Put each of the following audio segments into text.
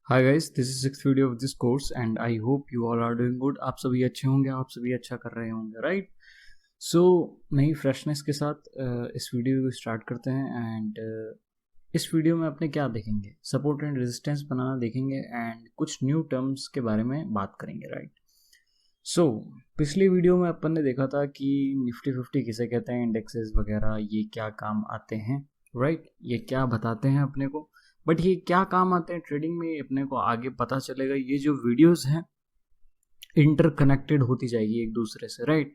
Hi guys, this is sixth video of this course and I hope you all are doing good. आप सभी अच्छे होंगे, आप सभी अच्छा कर रहे होंगे, राइट। सो नई फ्रेशनेस के साथ इस वीडियो को स्टार्ट करते हैं एंड इस वीडियो में अपने क्या देखेंगे, सपोर्ट एंड रेजिस्टेंस बनाना देखेंगे एंड कुछ न्यू टर्म्स के बारे में बात करेंगे, राइट। सो पिछली वीडियो में अपन ने देखा था कि निफ्टी 50 किसे कहते हैं, इंडेक्सेस वगैरह ये क्या काम आते हैं, राइट। ये क्या बताते हैं अपने को, बट ये क्या काम आते हैं ट्रेडिंग में, ये अपने को आगे पता चलेगा। ये जो वीडियोस हैं इंटरकनेक्टेड होती जाएगी एक दूसरे से, राइट।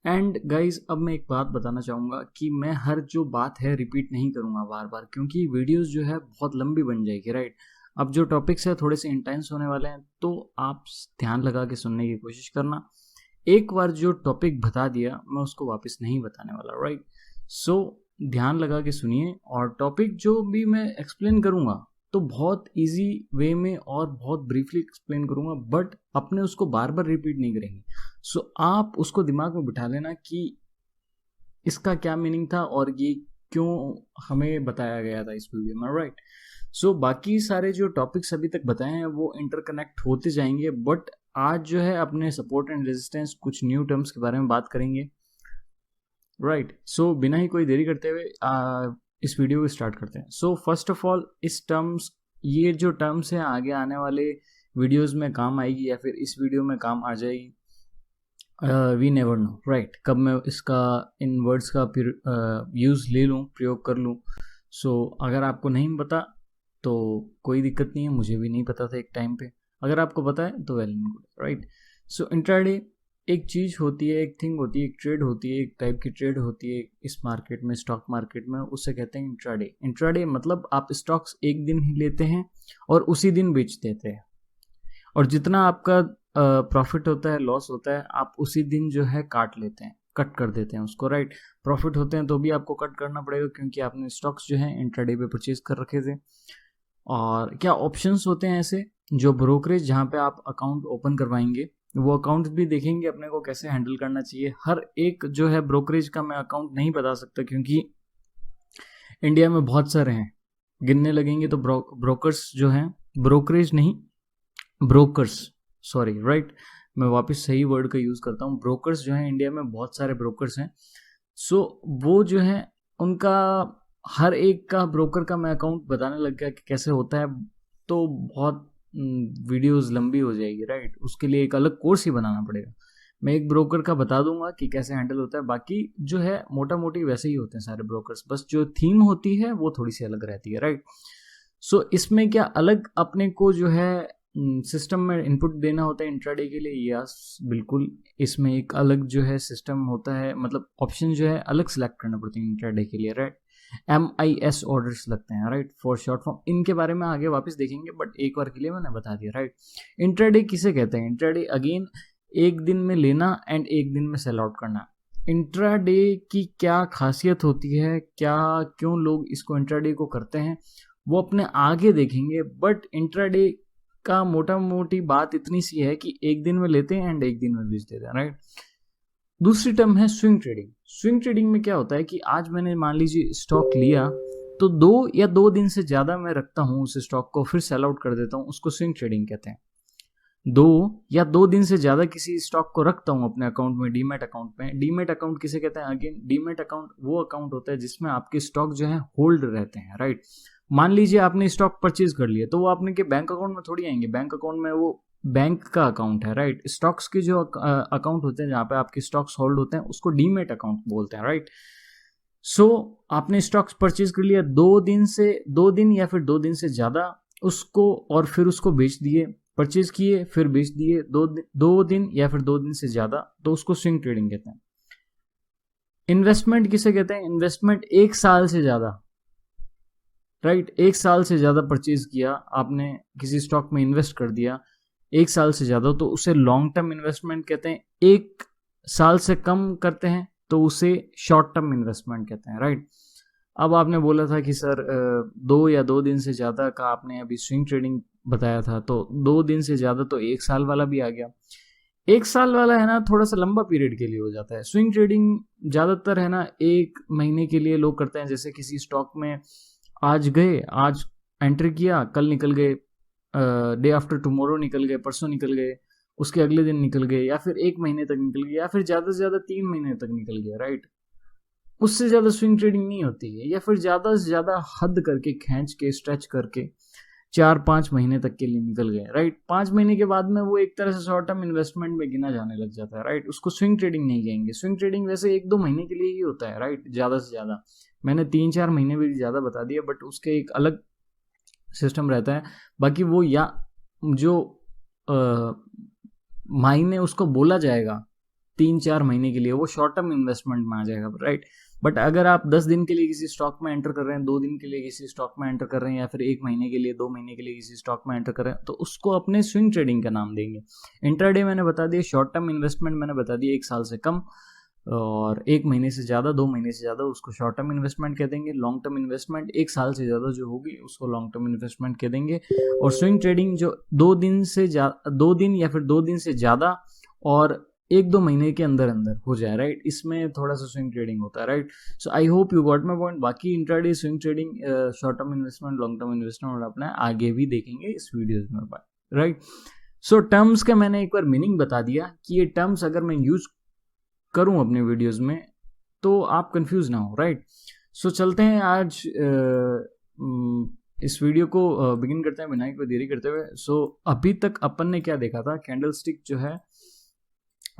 एंड गाइज अब मैं एक बात बताना चाहूँगा कि मैं हर जो बात है रिपीट नहीं करूँगा बार बार, क्योंकि वीडियोस जो है बहुत लंबी बन जाएगी, राइट। अब जो टॉपिक्स है थोड़े से इंटेंस होने वाले हैं, तो आप ध्यान लगा के सुनने की कोशिश करना। एक बार जो टॉपिक बता दिया मैं उसको वापस नहीं बताने वाला, राइट। सो ध्यान लगा के सुनिए, और टॉपिक जो भी मैं एक्सप्लेन करूँगा तो बहुत इजी वे में और बहुत ब्रीफली एक्सप्लेन करूँगा, बट अपने उसको बार बार रिपीट नहीं करेंगे। सो आप उसको दिमाग में बिठा लेना कि इसका क्या मीनिंग था और ये क्यों हमें बताया गया था इस वीडियो में, राइट। सो बाकी सारे जो टॉपिक्स अभी तक बताए हैं वो इंटरकनेक्ट होते जाएंगे, बट आज जो है अपने सपोर्ट एंड रेजिस्टेंस कुछ न्यू टर्म्स के बारे में बात करेंगे, राइट। सो बिना ही कोई देरी करते हुए इस वीडियो को स्टार्ट करते हैं। सो फर्स्ट ऑफ ऑल इस टर्म्स, ये जो टर्म्स हैं आगे आने वाले वीडियोस में काम आएगी या फिर इस वीडियो में काम आ जाएगी, वी नेवर नो, राइट। कब मैं इसका इन वर्ड्स का यूज़ ले लूँ, प्रयोग कर लूँ। सो अगर आपको नहीं पता तो कोई दिक्कत नहीं है, मुझे भी नहीं पता था एक टाइम पे। अगर आपको पता है तो well and good, right. So intraday एक चीज़ होती है, एक थिंग होती है, एक ट्रेड होती है, एक टाइप की ट्रेड होती है इस मार्केट में, स्टॉक मार्केट में, उससे कहते हैं इंट्राडे। इंट्राडे मतलब आप स्टॉक्स एक दिन ही लेते हैं और उसी दिन बेच देते हैं, और जितना आपका प्रॉफिट होता है, लॉस होता है, आप उसी दिन जो है काट लेते हैं, कट कर देते हैं उसको, राइट। प्रॉफिट होते हैं तो भी आपको कट करना पड़ेगा, क्योंकि आपने स्टॉक्स जो है इंट्राडे पे परचेज कर रखे थे। और क्या ऑप्शंस होते हैं ऐसे, जो ब्रोकरेज जहाँ पे आप अकाउंट ओपन करवाएंगे, वो अकाउंट भी देखेंगे अपने को कैसे हैंडल करना चाहिए। हर एक जो है ब्रोकरेज का मैं अकाउंट नहीं बता सकता, क्योंकि इंडिया में बहुत सारे हैं, गिनने लगेंगे तो ब्रोकर्स जो हैं, ब्रोकरेज नहीं, ब्रोकर्स, सॉरी, राइट। मैं वापस सही वर्ड का यूज़ करता हूँ, ब्रोकर्स जो हैं इंडिया में बहुत सारे ब्रोकर्स हैं। सो वो जो है उनका हर एक का ब्रोकर का मैं अकाउंट बताने लग गया कि कैसे होता है, तो बहुत वीडियोस लंबी हो जाएगी, राइट। उसके लिए एक अलग कोर्स ही बनाना पड़ेगा। मैं एक ब्रोकर का बता दूंगा कि कैसे हैंडल होता है, बाकी जो है मोटा मोटी वैसे ही होते हैं सारे ब्रोकर्स, बस जो थीम होती है वो थोड़ी सी अलग रहती है, राइट। सो इसमें क्या अलग अपने को जो है सिस्टम में इनपुट देना होता है इंट्राडे के लिए, यस बिल्कुल। इसमें एक अलग जो है सिस्टम होता है, मतलब ऑप्शन जो है अलग सेलेक्ट करना पड़ते हैं इंट्राडे के लिए, राइट। MIS ऑर्डर्स लगते हैं, राइट, फॉर शॉर्ट फॉर्म। इनके बारे में आगे वापस देखेंगे, बट एक बार के लिए मैंने बता दिया, राइट। इंट्राडे किसे कहते हैं? इंट्राडे अगेन एक दिन में लेना एंड एक दिन में सेल आउट करना। इंट्राडे की क्या खासियत होती है, क्या क्यों लोग इसको इंट्राडे को करते हैं, वो अपने आगे देखेंगे। बट इंट्राडे का मोटा मोटी बात इतनी सी है कि एक दिन में लेते हैं एंड एक दिन में बेच देते हैं, राइट। दूसरी टर्म है स्विंग ट्रेडिंग। स्विंग ट्रेडिंग में क्या होता है कि आज मैंने मान लीजिए स्टॉक लिया, तो 2 या 2 दिन से ज्यादा मैं रखता हूं उस स्टॉक को, फिर सेल आउट कर देता हूं, उसको स्विंग ट्रेडिंग कहते हैं। 2 या 2 दिन से ज्यादा किसी स्टॉक को रखता हूं अपने अकाउंट में, डीमैट अकाउंट में। डीमैट अकाउंट किसे कहते हैं? अगेन डीमैट अकाउंट वो अकाउंट होता है जिसमें आपके स्टॉक जो है होल्ड रहते हैं, राइट। मान लीजिए आपने स्टॉक परचेज कर लिया, तो वो आपने के बैंक अकाउंट में थोड़ी आएंगे, बैंक अकाउंट में वो बैंक का अकाउंट है, राइट। स्टॉक्स के जो अकाउंट होते हैं जहां पे आपके स्टॉक्स होल्ड होते हैं उसको डीमैट अकाउंट बोलते हैं, राइट। सो आपने स्टॉक्स परचेज कर लिया 2 दिन या फिर 2 दिन से ज्यादा उसको, और फिर उसको बेच दिए, परचेज किए फिर बेच दिए 2 दिन या फिर 2 दिन से ज्यादा, तो उसको स्विंग ट्रेडिंग कहते हैं। इन्वेस्टमेंट किसे कहते हैं? इन्वेस्टमेंट 1 साल से ज्यादा, राइट। 1 साल से ज्यादा परचेज किया आपने, किसी स्टॉक में इन्वेस्ट कर दिया 1 साल से ज्यादा, तो उसे लॉन्ग टर्म इन्वेस्टमेंट कहते हैं। 1 साल से कम करते हैं तो उसे शॉर्ट टर्म इन्वेस्टमेंट कहते हैं, राइट। अब आपने बोला था कि सर 2 या 2 दिन से ज्यादा का आपने अभी स्विंग ट्रेडिंग बताया था, तो 2 दिन से ज्यादा तो 1 साल वाला भी आ गया। 1 साल वाला है ना थोड़ा सा लंबा पीरियड के लिए हो जाता है। स्विंग ट्रेडिंग ज्यादातर है ना 1 महीने के लिए लोग करते हैं, जैसे किसी स्टॉक में आज गए, आज एंट्री किया, कल निकल गए, डे आफ्टर टुमारो निकल गए, परसों निकल गए, उसके अगले दिन निकल गए, या फिर 1 महीने तक निकल गए, या फिर ज़्यादा से ज़्यादा 3 महीने तक निकल गए, राइट। उससे ज़्यादा स्विंग ट्रेडिंग नहीं होती है, या फिर ज़्यादा से ज़्यादा हद करके खींच के स्ट्रेच करके 4-5 महीने तक के लिए निकल गए, राइट। 5 महीने के बाद में वो एक तरह से शॉर्ट टर्म इन्वेस्टमेंट में गिना जाने लग जाता है, राइट। उसको स्विंग ट्रेडिंग नहीं कहेंगे। स्विंग ट्रेडिंग वैसे 1-2 महीने के लिए ही होता है, राइट, ज़्यादा से ज़्यादा। मैंने 3-4 महीने भी ज़्यादा बता दिया, बट उसके एक अलग सिस्टम रहता है। बाकी वो या जो मायने उसको बोला जाएगा 3-4 महीने के लिए, वो शॉर्ट टर्म इन्वेस्टमेंट में आ जाएगा, राइट। बट अगर आप 10 दिन के लिए किसी स्टॉक में एंटर कर रहे हैं, 2 दिन के लिए किसी स्टॉक में एंटर कर रहे हैं, या फिर 1 महीने के लिए, 2 महीने के लिए किसी स्टॉक में एंटर कर रहे हैं, तो उसको अपने स्विंग ट्रेडिंग का नाम देंगे। इंट्राडे मैंने बता दिया, शॉर्ट टर्म इन्वेस्टमेंट मैंने बता दिया 1 साल से कम, और 1 महीने से ज़्यादा, 2 महीने से ज़्यादा उसको शॉर्ट टर्म इन्वेस्टमेंट कह देंगे। लॉन्ग टर्म इन्वेस्टमेंट 1 साल से ज़्यादा जो होगी उसको लॉन्ग टर्म इन्वेस्टमेंट कह देंगे। और स्विंग ट्रेडिंग जो 2 दिन या फिर 2 दिन से ज़्यादा और 1-2 महीने के अंदर अंदर हो जाए, राइट, इसमें थोड़ा सा स्विंग ट्रेडिंग होता है, right. So I hope you got my point. बाकी intraday, swing trading, short term investment, long term investment अपना आगे भी देखेंगे इस वीडियोज में, राइट। सो टर्म्स का मैंने एक बार मीनिंग बता दिया कि ये टर्म्स अगर मैं यूज करूं अपने वीडियोज में तो आप कंफ्यूज ना हो, राइट। सो चलते हैं आज इस वीडियो को बिगिन करते हैं बिना कोई देरी करते हुए। सो अभी तक अपन ने क्या देखा था, कैंडल स्टिक जो है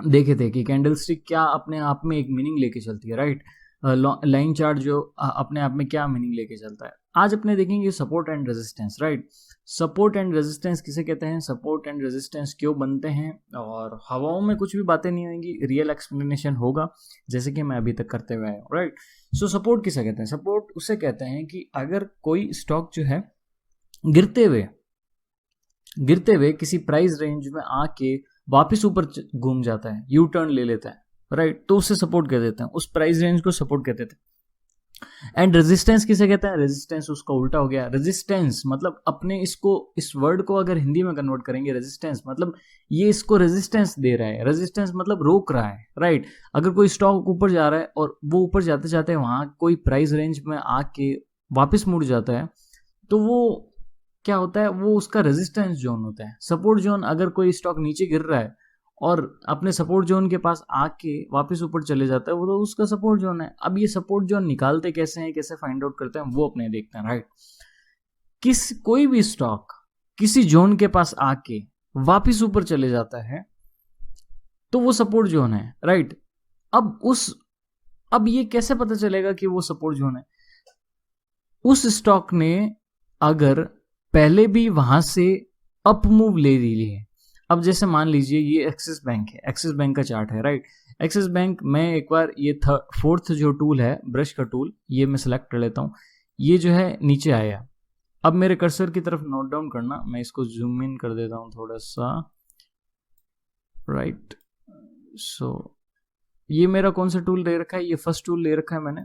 देखे थे कि कैंडल स्टिक क्या अपने आप में एक मीनिंग लेके चलती है, राइट। लाइन चार्ट जो अपने आप में क्या मीनिंग लेके चलता है। आज अपने देखेंगे support and resistance, right. Support and resistance किसे कहते हैं, सपोर्ट एंड रेजिस्टेंस क्यों बनते हैं, और हवाओं में कुछ भी बातें नहीं होंगी, रियल एक्सप्लेनेशन होगा जैसे कि मैं अभी तक करते हुए आया हूँ, राइट। सो सपोर्ट किसे कहते हैं, सपोर्ट उसे कहते हैं कि अगर कोई स्टॉक जो है गिरते हुए किसी प्राइस रेंज में आके वापस ऊपर घूम जाता है, यू टर्न ले लेता है, राइट, तो उससे सपोर्ट कह देते हैं, उस प्राइस रेंज को सपोर्ट कहते थे। एंड रेजिस्टेंस किसे कहते हैं, रेजिस्टेंस उसका उल्टा हो गया। रेजिस्टेंस मतलब अपने इस वर्ड को अगर हिंदी में कन्वर्ट करेंगे, रेजिस्टेंस मतलब ये इसको रेजिस्टेंस दे रहा है, रेजिस्टेंस मतलब रोक रहा है, राइट। अगर कोई स्टॉक ऊपर जा रहा है और वो ऊपर जाते जाते वहां कोई प्राइस रेंज में आके वापस मुड़ जाता है, तो वो क्या होता है, वो उसका रेजिस्टेंस जोन होता है। सपोर्ट जोन, अगर कोई स्टॉक नीचे गिर रहा है और अपने सपोर्ट जोन के पास आके वापस ऊपर चले जाता है, वो तो उसका सपोर्ट जोन है। अब ये सपोर्ट जोन निकालते कैसे हैं, कैसे फाइंड आउट करते हैं, वो अपने देखते हैं, राइट। कोई भी स्टॉक किसी जोन के पास आके वापस ऊपर चले जाता है तो वो सपोर्ट जोन है, राइट। अब ये कैसे पता चलेगा कि वो सपोर्ट जोन है, उस स्टॉक ने अगर पहले भी वहां से अप मूव ले ली है। अब जैसे मान लीजिए ये एक्सिस बैंक है, एक्सिस बैंक का चार्ट है, राइट। एक्सिस बैंक में एक बार ये फोर्थ जो टूल है, ब्रश का टूल, ये मैं सिलेक्ट कर लेता हूं। ये जो है नीचे आया, अब मेरे कर्सर की तरफ नोट डाउन करना, मैं इसको जूम इन कर देता हूं थोड़ा सा, राइट। सो ये मेरा कौन सा टूल ले रखा है, ये फर्स्ट टूल ले रखा है मैंने,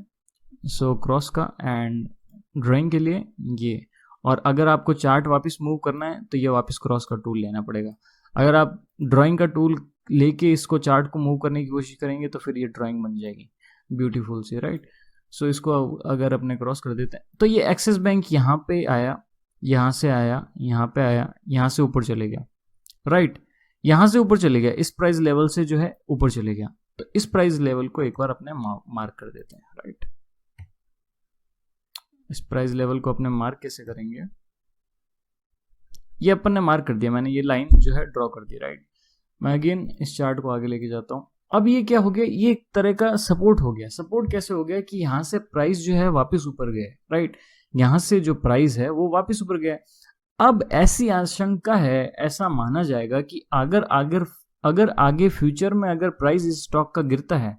सो क्रॉस का, एंड ड्राइंग के लिए ये। और अगर आपको चार्ट वापस मूव करना है तो ये वापस क्रॉस का टूल लेना पड़ेगा। अगर आप ड्राइंग का टूल लेके इसको चार्ट को मूव करने की कोशिश करेंगे तो फिर ये ड्राइंग बन जाएगी ब्यूटीफुल सी, राइट। सो इसको अगर अपने क्रॉस कर देते हैं तो ये एक्सिस बैंक यहाँ पे आया, यहाँ से आया, यहाँ पे आया, यहाँ से ऊपर चले गया, राइट। यहाँ से ऊपर चले गया, इस प्राइस लेवल से जो है ऊपर चले गया, तो इस प्राइस लेवल को एक बार अपने मार्क कर देते हैं, राइट। इस प्राइस लेवल को अपने मार्क कैसे करेंगे, ये अपन ने मार्क कर दिया, मैंने ये लाइन जो है ड्रॉ कर दी, राइट। मैं अगेन इस चार्ट को आगे लेके जाता हूं। अब ये क्या हो गया, ये एक तरह का सपोर्ट हो गया। सपोर्ट कैसे हो गया कि यहां से प्राइस जो है वापस ऊपर गए, राइट। यहां से जो प्राइस है वो वापस ऊपर गया। अब ऐसी आशंका है, ऐसा माना जाएगा कि अगर आगे फ्यूचर में अगर प्राइस इस स्टॉक का गिरता है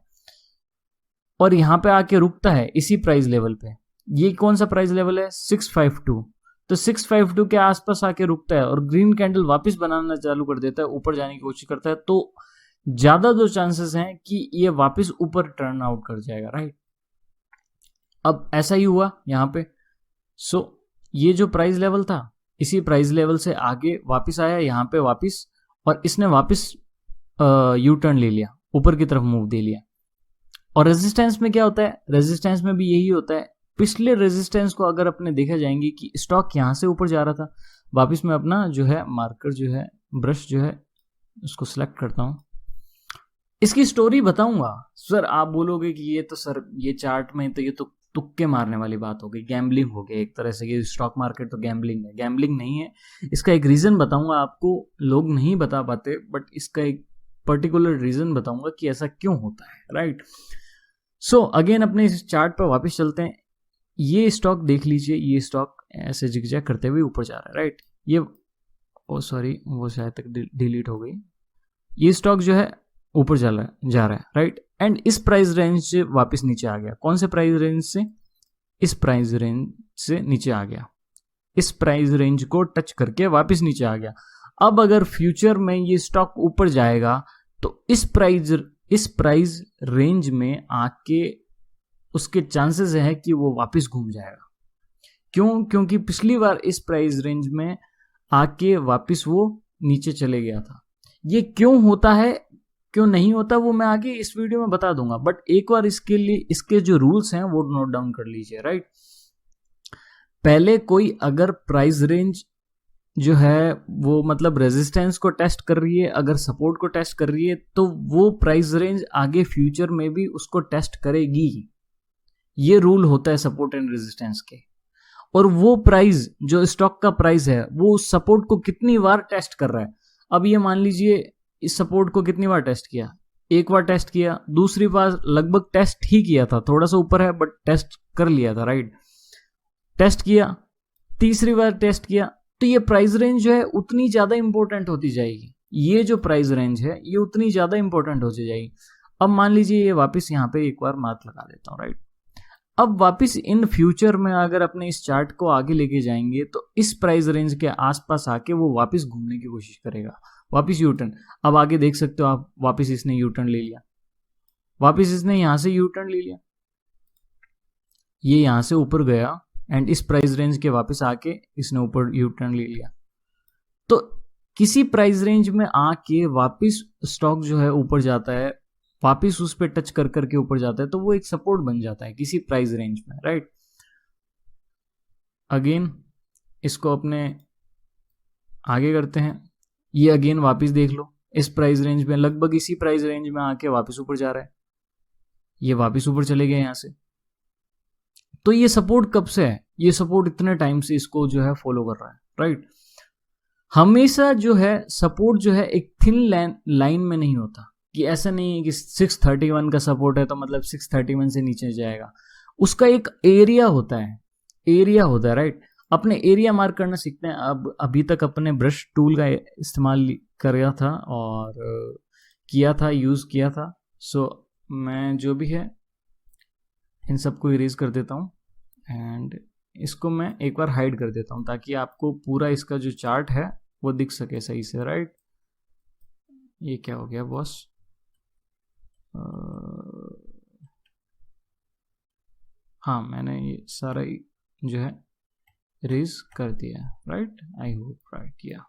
और यहां पे आके रुकता है इसी प्राइस लेवल पे, ये कौन सा प्राइस लेवल है, 652, तो 652 के आसपास आके रुकता है और ग्रीन कैंडल वापस बनाना चालू कर देता है, ऊपर जाने की कोशिश करता है, तो ज्यादा जो चांसेस हैं कि ये वापस ऊपर टर्न आउट कर जाएगा, राइट। अब ऐसा ही हुआ यहाँ पे। सो ये जो प्राइस लेवल था, इसी प्राइस लेवल से आगे वापस आया यहाँ पे वापस, और इसने वापस यू टर्न ले लिया, ऊपर की तरफ मूव दे लिया। और रेजिस्टेंस में क्या होता है, रेजिस्टेंस में भी यही होता है। पिछले रेजिस्टेंस को अगर अपने देखा जाएंगे कि स्टॉक यहां से ऊपर जा रहा था, वापस मैं अपना जो है मार्कर जो है ब्रश जो है उसको सिलेक्ट करता हूँ, इसकी स्टोरी बताऊंगा। सर आप बोलोगे कि ये तो सर ये चार्ट में तो ये तो तुक्के मारने वाली बात हो गई, गैम्बलिंग हो गया एक तरह से, ये स्टॉक मार्केट तो गैम्बलिंग है। गैम्बलिंग नहीं है, इसका एक रीजन बताऊंगा आपको, लोग नहीं बता पाते, बट इसका एक पर्टिकुलर रीजन बताऊंगा कि ऐसा क्यों होता है, राइट। सो अगेन अपने इस चार्ट पर वापस चलते हैं। ये स्टॉक देख लीजिए, ये स्टॉक ऐसे जिगजैग करते हुए ऊपर जा रहा है, राइट। ये ओ सॉरी वो शायद तक डिलीट हो गई। ये स्टॉक जो है ऊपर जा रहा है, राइट। एंड इस प्राइस रेंज से वापस नीचे आ गया। कौन से प्राइस रेंज से? इस प्राइस रेंज से नीचे आ गया, इस प्राइस रेंज को टच करके वापस नीचे आ गया। अब अगर फ्यूचर में ये स्टॉक ऊपर जाएगा तो इस प्राइस रेंज में आके उसके चांसेस है कि वो वापस घूम जाएगा। क्यों? क्योंकि पिछली बार इस प्राइस रेंज में आके वापस वो नीचे चले गया था। ये क्यों होता है, क्यों नहीं होता, वो मैं आगे इस वीडियो में बता दूंगा, बट एक बार इसके लिए इसके जो रूल्स हैं वो नोट डाउन कर लीजिए, राइट। पहले कोई अगर प्राइस रेंज जो है वो मतलब रेजिस्टेंस को टेस्ट कर रही है, अगर सपोर्ट को टेस्ट कर रही है, तो वो प्राइस रेंज आगे फ्यूचर में भी उसको टेस्ट करेगी। ये रूल होता है सपोर्ट एंड रेजिस्टेंस के। और वो प्राइस जो स्टॉक का प्राइस है वो उस सपोर्ट को कितनी बार टेस्ट कर रहा है। अब ये मान लीजिए इस सपोर्ट को कितनी बार टेस्ट किया, एक बार टेस्ट किया, दूसरी बार लगभग टेस्ट ही किया था, थोड़ा सा ऊपर है बट टेस्ट कर लिया था, राइट। टेस्ट किया, तीसरी बार टेस्ट किया, तो ये प्राइस रेंज जो है उतनी ज्यादा इंपॉर्टेंट होती जाएगी। ये जो प्राइस रेंज है ये उतनी ज्यादा इंपॉर्टेंट होती जाएगी। अब मान लीजिए ये वापस यहाँ पे एक बार मार्क लगा देता हूँ, राइट। अब वापस इन फ्यूचर में अगर अपने इस चार्ट को आगे लेके जाएंगे तो इस प्राइस रेंज के आसपास आके वो वापस घूमने की कोशिश करेगा, वापस यू टर्न। अब आगे देख सकते हो आप, वापस इसने यू टर्न ले लिया, वापस इसने यहां से यू टर्न ले लिया, ये यहां से ऊपर गया एंड इस प्राइस रेंज के वापस आके इसने ऊपर यू टर्न ले लिया। तो किसी प्राइस रेंज में आके वापस स्टॉक जो है ऊपर जाता है, वापिस उस पर टच कर करके ऊपर जाता है, तो वो एक सपोर्ट बन जाता है किसी प्राइस रेंज में, राइट। अगेन इसको अपने आगे करते हैं। ये अगेन वापस देख लो, इस प्राइस रेंज में लगभग इसी प्राइस रेंज में आके वापस ऊपर जा रहा है, ये वापस ऊपर चले गए यहां से। तो ये सपोर्ट कब से है? ये सपोर्ट इतने टाइम से इसको जो है फॉलो कर रहा है, राइट। हमेशा जो है सपोर्ट जो है एक थिन लाइन में नहीं होता, कि ऐसा नहीं है कि 631 का सपोर्ट है तो मतलब 631 से नीचे जाएगा। उसका एक एरिया होता है, एरिया होता है, राइट। अपने एरिया मार्क करना सीखते हैं। अब अभी तक अपने ब्रश टूल का इस्तेमाल किया था और किया था, यूज किया था। सो मैं जो भी है इन सबको इरेज कर देता हूँ एंड इसको मैं एक बार हाइड कर देता हूँ ताकि आपको पूरा इसका जो चार्ट है वो दिख सके सही से, राइट। ये क्या हो गया बॉस? हाँ मैंने ये सारा जो है इरेज कर दिया, राइट। I hope right. या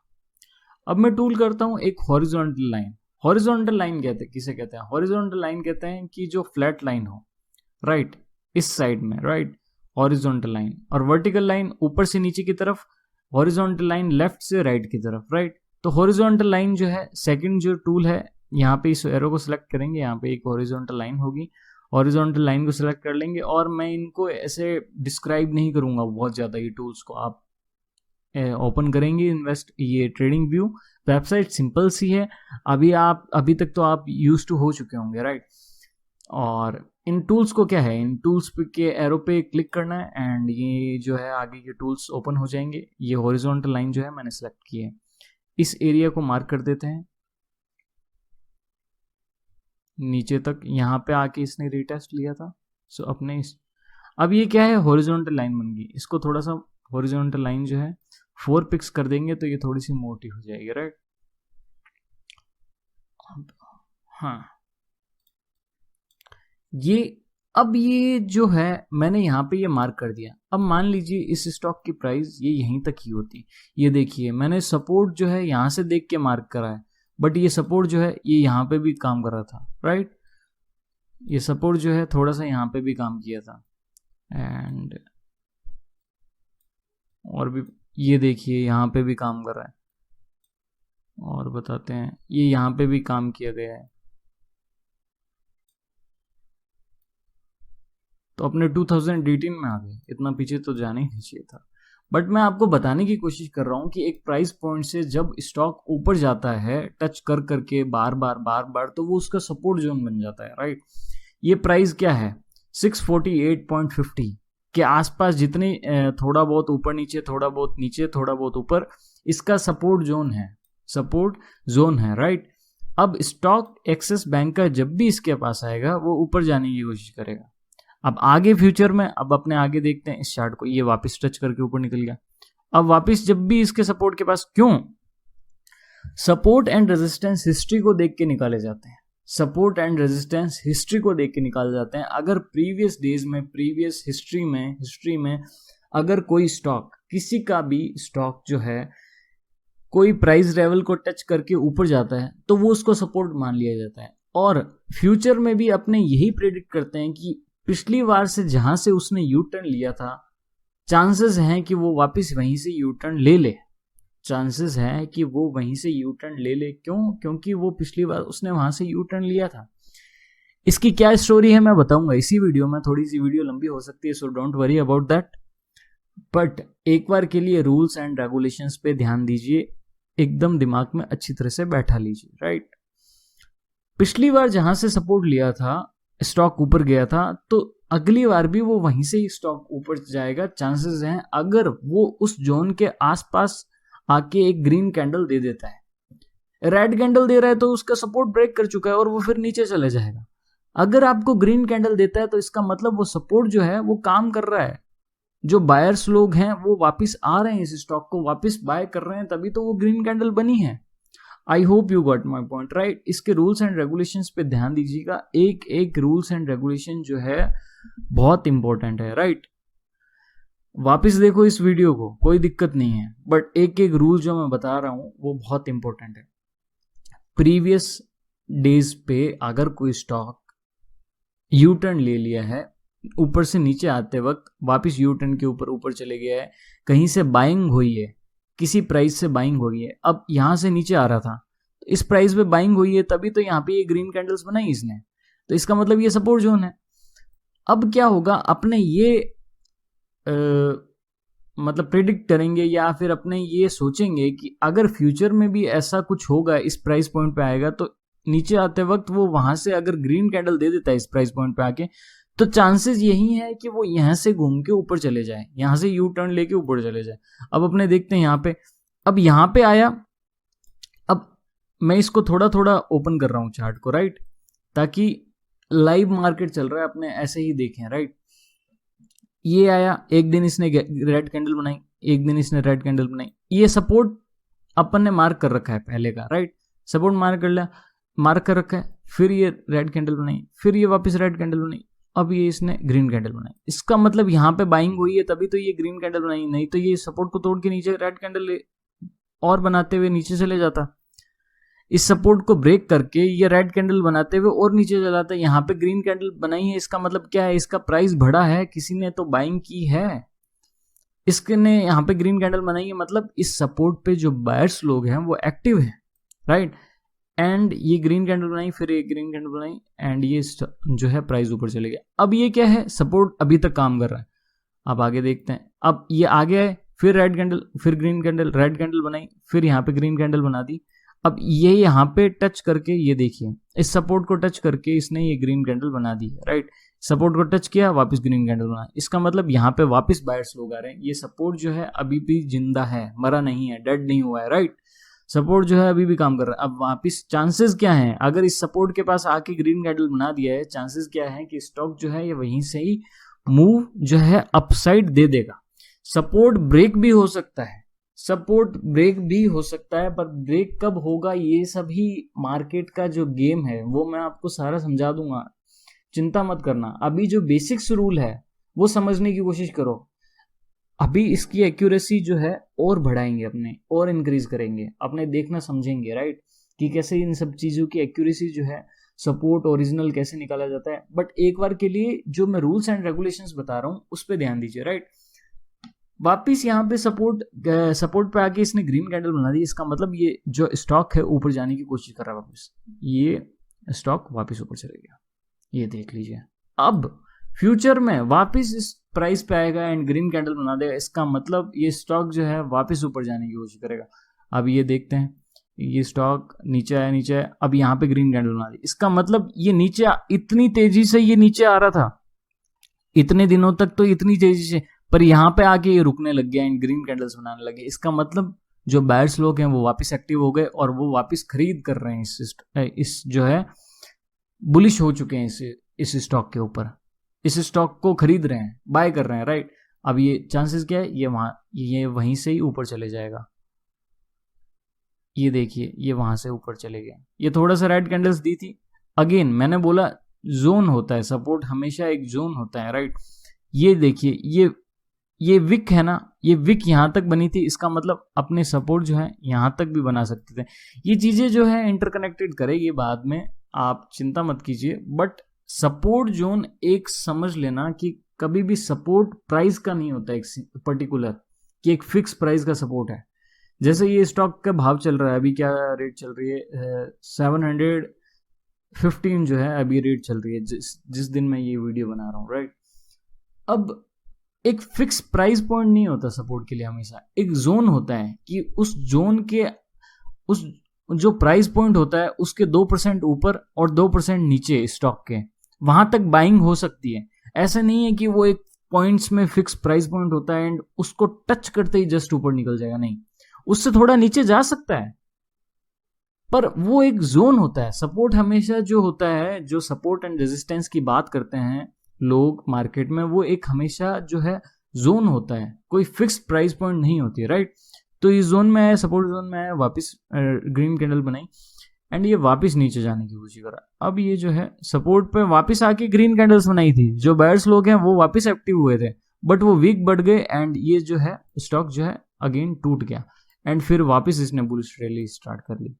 अब मैं टूल करता हूँ एक हॉरिजॉन्टल लाइन। हॉरिजॉन्टल लाइन कहते हैं, किसे कहते हैं? हॉरिजॉन्टल लाइन कहते हैं कि जो फ्लैट लाइन हो, राइट, इस साइड में, राइट, हॉरिजॉन्टल लाइन। और वर्टिकल लाइन ऊपर से नीचे की तरफ, हॉरिजॉन्टल लाइन लेफ्ट से राइट की तरफ, राइट। तो हॉरिजॉन्टल लाइन जो है सेकंड जो टूल है, यहाँ पे इस एरो को सिलेक्ट करेंगे, यहाँ पे एक हॉरिजॉन्टल लाइन होगी, हॉरिजॉन्टल लाइन को सिलेक्ट कर लेंगे। और मैं इनको ऐसे डिस्क्राइब नहीं करूंगा बहुत ज़्यादा, ये टूल्स को आप ओपन करेंगे इन्वेस्ट ये ट्रेडिंग व्यू वेबसाइट सिंपल सी है, अभी तक तो आप यूज टू हो चुके होंगे, राइट। और इन टूल्स को क्या है, इन टूल्स के एरो पे क्लिक करना है एंड ये जो है आगे के टूल्स ओपन हो जाएंगे। ये हॉरिजॉन्टल लाइन जो है मैंने सेलेक्ट की है, इस एरिया को मार्क कर देते हैं नीचे तक, यहाँ पे आके इसने रीटेस्ट लिया था। सो अपने अब ये क्या है, हॉरिजॉन्टल लाइन बन गई। इसको थोड़ा सा हॉरिजॉन्टल लाइन जो है 4 पिक्स कर देंगे तो ये थोड़ी सी मोटी हो जाएगी, राइट। हाँ ये अब ये जो है मैंने यहाँ पे ये मार्क कर दिया। अब मान लीजिए इस स्टॉक की प्राइस ये यहीं तक ही होती, ये देखिए मैंने सपोर्ट जो है यहाँ से देख के मार्क करा है, बट ये सपोर्ट जो है ये यहाँ पे भी काम कर रहा था, राइट। ये सपोर्ट जो है थोड़ा सा यहाँ पे भी काम किया था एंड और भी ये देखिए यहाँ पे भी काम कर रहा है, और बताते हैं ये यहाँ पे भी काम किया गया है। तो अपने 2018 में आ गए, इतना पीछे तो जाना ही नहीं चाहिए था। बट मैं आपको बताने की कोशिश कर रहा हूँ कि एक प्राइस पॉइंट से जब स्टॉक ऊपर जाता है टच कर करके बार बार, तो वो उसका सपोर्ट जोन बन जाता है, राइट। ये प्राइस क्या है, 648.50 के आसपास, जितनी थोड़ा बहुत ऊपर नीचे, थोड़ा बहुत नीचे, थोड़ा बहुत ऊपर, इसका सपोर्ट जोन है, सपोर्ट जोन है, राइट। अब स्टॉक एक्सिस बैंक का जब भी इसके पास आएगा वो ऊपर जाने की कोशिश करेगा। अब आगे फ्यूचर में, अब अपने आगे देखते हैं इस चार्ट को, ये वापस टच करके ऊपर निकल गया। अब वापस जब भी इसके सपोर्ट के पास, क्यों, सपोर्ट एंड रेजिस्टेंस हिस्ट्री को देख के निकाले जाते हैं, सपोर्ट एंड रेजिस्टेंस हिस्ट्री को देख के निकाले जाते हैं। अगर प्रीवियस डेज में, प्रीवियस हिस्ट्री में अगर कोई स्टॉक, किसी का भी स्टॉक जो है कोई प्राइस लेवल को टच करके ऊपर जाता है तो वो उसको सपोर्ट मान लिया जाता है। और फ्यूचर में भी अपने यही प्रेडिक्ट करते हैं कि पिछली बार से जहां से उसने यू टर्न लिया था, चांसेस हैं कि वो वापस वहीं से यू टर्न ले ले, चांसेस है कि वो वहीं से यू टर्न ले ले। क्यों, क्योंकि वो पिछली बार उसने वहां से यू टर्न लिया था। इसकी क्या स्टोरी है मैं बताऊंगा इसी वीडियो में, थोड़ी सी वीडियो लंबी हो सकती है, so don't worry about that. But एक बार के लिए रूल्स एंड रेगुलेशंस पे ध्यान दीजिए, एकदम दिमाग में अच्छी तरह से बैठा लीजिए, राइट। पिछली बार जहां से सपोर्ट लिया था, स्टॉक ऊपर गया था, तो अगली बार भी वो वहीं से ही स्टॉक ऊपर जाएगा। चांसेस हैं अगर वो उस जोन के आसपास आके एक ग्रीन कैंडल दे देता है, रेड कैंडल दे रहा है तो उसका सपोर्ट ब्रेक कर चुका है और वो फिर नीचे चले जाएगा। अगर आपको ग्रीन कैंडल देता है तो इसका मतलब वो सपोर्ट जो है वो काम कर रहा है, जो बायर्स लोग हैं वो वापस आ रहे हैं, इस स्टॉक को वापस बाय कर रहे हैं, तभी तो वो ग्रीन कैंडल बनी है। आई hope you got my point, right. इसके रूल्स एंड रेगुलेशंस पे ध्यान दीजिएगा, एक एक रूल्स एंड रेगुलेशन जो है बहुत इंपॉर्टेंट है, राइट। वापस देखो इस वीडियो को, कोई दिक्कत नहीं है, बट एक एक रूल जो मैं बता रहा हूं वो बहुत इंपॉर्टेंट है। प्रीवियस डेज पे अगर कोई स्टॉक यू टर्न ले लिया है, ऊपर से नीचे आते वक्त वापस यू टर्न के ऊपर चले गया है, कहीं से बाइंग हुई है, किसी प्राइस से बाइंग हो गई है, अब यहां से नीचे आ रहा था, तो इस प्राइस पे बाइंग हुई है, तभी तो यहाँ पे ये ग्रीन कैंडल्स बनाई इसने, तो इसका मतलब ये सपोर्ट जोन है। अब क्या होगा, अपने ये मतलब प्रिडिक्ट करेंगे या फिर अपने ये सोचेंगे कि अगर फ्यूचर में भी ऐसा कुछ होगा, इस प्राइस पॉइंट पे आएगा, तो नीचे आते वक्त वो वहां से अगर ग्रीन कैंडल दे देता है इस प्राइस पॉइंट पे आके, तो चांसेस यही है कि वो यहां से घूम के ऊपर चले जाए, यहां से यू टर्न लेके ऊपर चले जाए। अब अपने देखते हैं यहाँ पे, अब यहां पे आया, अब मैं इसको थोड़ा थोड़ा ओपन कर रहा हूं चार्ट को, राइट, ताकि लाइव मार्केट चल रहा है, अपने ऐसे ही देखें, राइट। ये आया, एक दिन इसने रेड कैंडल बनाई, एक दिन इसने रेड कैंडल बनाई, ये सपोर्ट अपन ने मार्क कर रखा है पहले का, राइट, सपोर्ट मार्क कर लिया, मार्क कर रखा है, फिर ये रेड कैंडल बनाई, फिर ये वापस रेड कैंडल बनाई, अब ये इसने ग्रीन कैंडल बनाई। इसका मतलब यहाँ पे बाइंग हुई है तभी तो ये ग्रीन कैंडल बनाई, नहीं तो ये सपोर्ट को तोड़ के नीचे रेड कैंडल और बनाते हुए नीचे चले जाता। इस सपोर्ट को ब्रेक करके ये रेड कैंडल बनाते हुए और नीचे चला जाता है। यहाँ पे ग्रीन कैंडल बनाई है, इसका मतलब क्या है, इसका प्राइस बढ़ा है, किसी ने तो बाइंग की है, इसने यहाँ पे ग्रीन कैंडल बनाई है, मतलब इस सपोर्ट पे जो बायर्स लोग हैं वो एक्टिव है, राइट। एंड ये ग्रीन कैंडल बनाई, फिर ये ग्रीन कैंडल बनाई, एंड ये जो है प्राइस ऊपर चले गया। अब ये क्या है, सपोर्ट अभी तक काम कर रहा है। अब आगे देखते हैं, अब ये आगे आए, फिर रेड कैंडल, फिर ग्रीन कैंडल, रेड कैंडल बनाई, फिर यहाँ पे ग्रीन कैंडल बना दी। अब ये यहाँ पे टच करके, ये देखिए इस सपोर्ट को टच करके इसने ये ग्रीन कैंडल बना दी है, राइट। सपोर्ट को टच किया, वापस ग्रीन कैंडल बना, इसका मतलब यहाँ पे वापस बायर्स लोग आ रहे हैं। ये सपोर्ट जो है अभी भी जिंदा है, मरा नहीं है, डेड नहीं हुआ है, राइट। सपोर्ट जो है अभी भी काम कर रहा है। अब वापस चांसेस क्या है, अगर इस सपोर्ट के पास आके ग्रीन कैंडल बना दिया है, चांसेस क्या है कि स्टॉक जो है ये वहीं से ही मूव जो है अपसाइड दे देगा। सपोर्ट ब्रेक भी हो सकता है, सपोर्ट ब्रेक भी हो सकता है, पर ब्रेक कब होगा ये सभी मार्केट का जो गेम है वो मैं आपको सारा समझा दूंगा, चिंता मत करना। अभी जो बेसिक्स रूल है वो समझने की कोशिश करो, अभी इसकी एक्यूरेसी जो है और बढ़ाएंगे अपने, और इंक्रीज करेंगे, अपने देखना समझेंगे, राइट, कि कैसे इन सब चीजों की एक्यूरेसी जो है, सपोर्ट ओरिजिनल कैसे निकाला जाता है। बट एक बार के लिए जो मैं रूल्स एंड रेगुलेशंस बता रहा हूं उस पर ध्यान दीजिए, राइट। वापिस यहाँ पे सपोर्ट पे आके इसने ग्रीन कैंडल बना दी। इसका मतलब ये जो स्टॉक है ऊपर जाने की कोशिश कर रहा है वापस। ये स्टॉक वापस ऊपर चले गया, ये देख लीजिए। अब फ्यूचर में वापस इस प्राइस पे आएगा एंड ग्रीन कैंडल बना देगा। इसका मतलब ये स्टॉक जो है वापस ऊपर जाने की कोशिश करेगा। अब ये देखते हैं, ये स्टॉक नीचे आया, अब यहाँ पे ग्रीन कैंडल बना दी। इसका मतलब ये नीचे, इतनी तेजी से ये नीचे आ रहा था इतने दिनों तक, तो इतनी तेजी से, पर यहाँ पे आके ये रुकने लग गया एंड ग्रीन कैंडल्स बनाने लगे। इसका मतलब जो बायर्स लोग हैं वो वापस एक्टिव हो गए और वो वापस खरीद कर रहे हैं इस जो है बुलिश हो चुके हैं इस स्टॉक के ऊपर। इस स्टॉक को खरीद रहे हैं, बाय कर रहे हैं, राइट। अब ये चांसेस क्या है, ये वहीं से ही ऊपर चले जाएगा। ये देखिए, ये वहां से ऊपर चले गए। ये थोड़ा सा रेड कैंडल्स दी थी। अगेन मैंने बोला जोन होता है, सपोर्ट हमेशा एक जोन होता है, राइट। ये देखिए, ये विक है ना, ये विक यहां तक बनी थी। इसका मतलब अपने सपोर्ट जो है यहां तक भी बना सकते थे। ये चीजें जो है इंटरकनेक्टेड करेगी बाद में, आप चिंता मत कीजिए। बट सपोर्ट जोन एक समझ लेना कि कभी भी सपोर्ट प्राइस का नहीं होता एक पर्टिकुलर, कि एक फिक्स प्राइस का सपोर्ट है। जैसे ये स्टॉक का भाव चल रहा है, अभी क्या रेट चल रही है, 715 जो है अभी रेट चल रही है जिस दिन मैं ये वीडियो बना रहा हूँ, राइट। अब एक फिक्स प्राइस पॉइंट नहीं होता सपोर्ट के लिए, हमेशा एक जोन होता है कि उस जोन के उस जो प्राइस पॉइंट होता है उसके 2% ऊपर और 2% नीचे स्टॉक के, वहां तक बाइंग हो सकती है। ऐसा नहीं है कि वो एक पॉइंट्स में फिक्स प्राइस पॉइंट होता है एंड उसको टच करते ही जस्ट ऊपर निकल जाएगा, नहीं, उससे थोड़ा नीचे जा सकता है, पर वो एक जोन होता है। सपोर्ट हमेशा जो होता है, जो सपोर्ट एंड रेजिस्टेंस की बात करते हैं लोग मार्केट में, वो एक हमेशा जो है जोन होता है, कोई फिक्स प्राइस पॉइंट नहीं होती, राइट। तो इस जोन में है, सपोर्ट जोन में है, वापस ग्रीन कैंडल बनाई एंड ये वापस नीचे जाने की कोशिश करा। अब ये जो है सपोर्ट पे वापस आके ग्रीन कैंडल्स बनाई थी। जो बायर्स लोग हैं वो वापस एक्टिव हुए थे, बट वो वीक बढ़ गए एंड ये जो है स्टॉक जो है अगेन टूट गया एंड फिर वापस इसने बुलिश रैली स्टार्ट कर ली,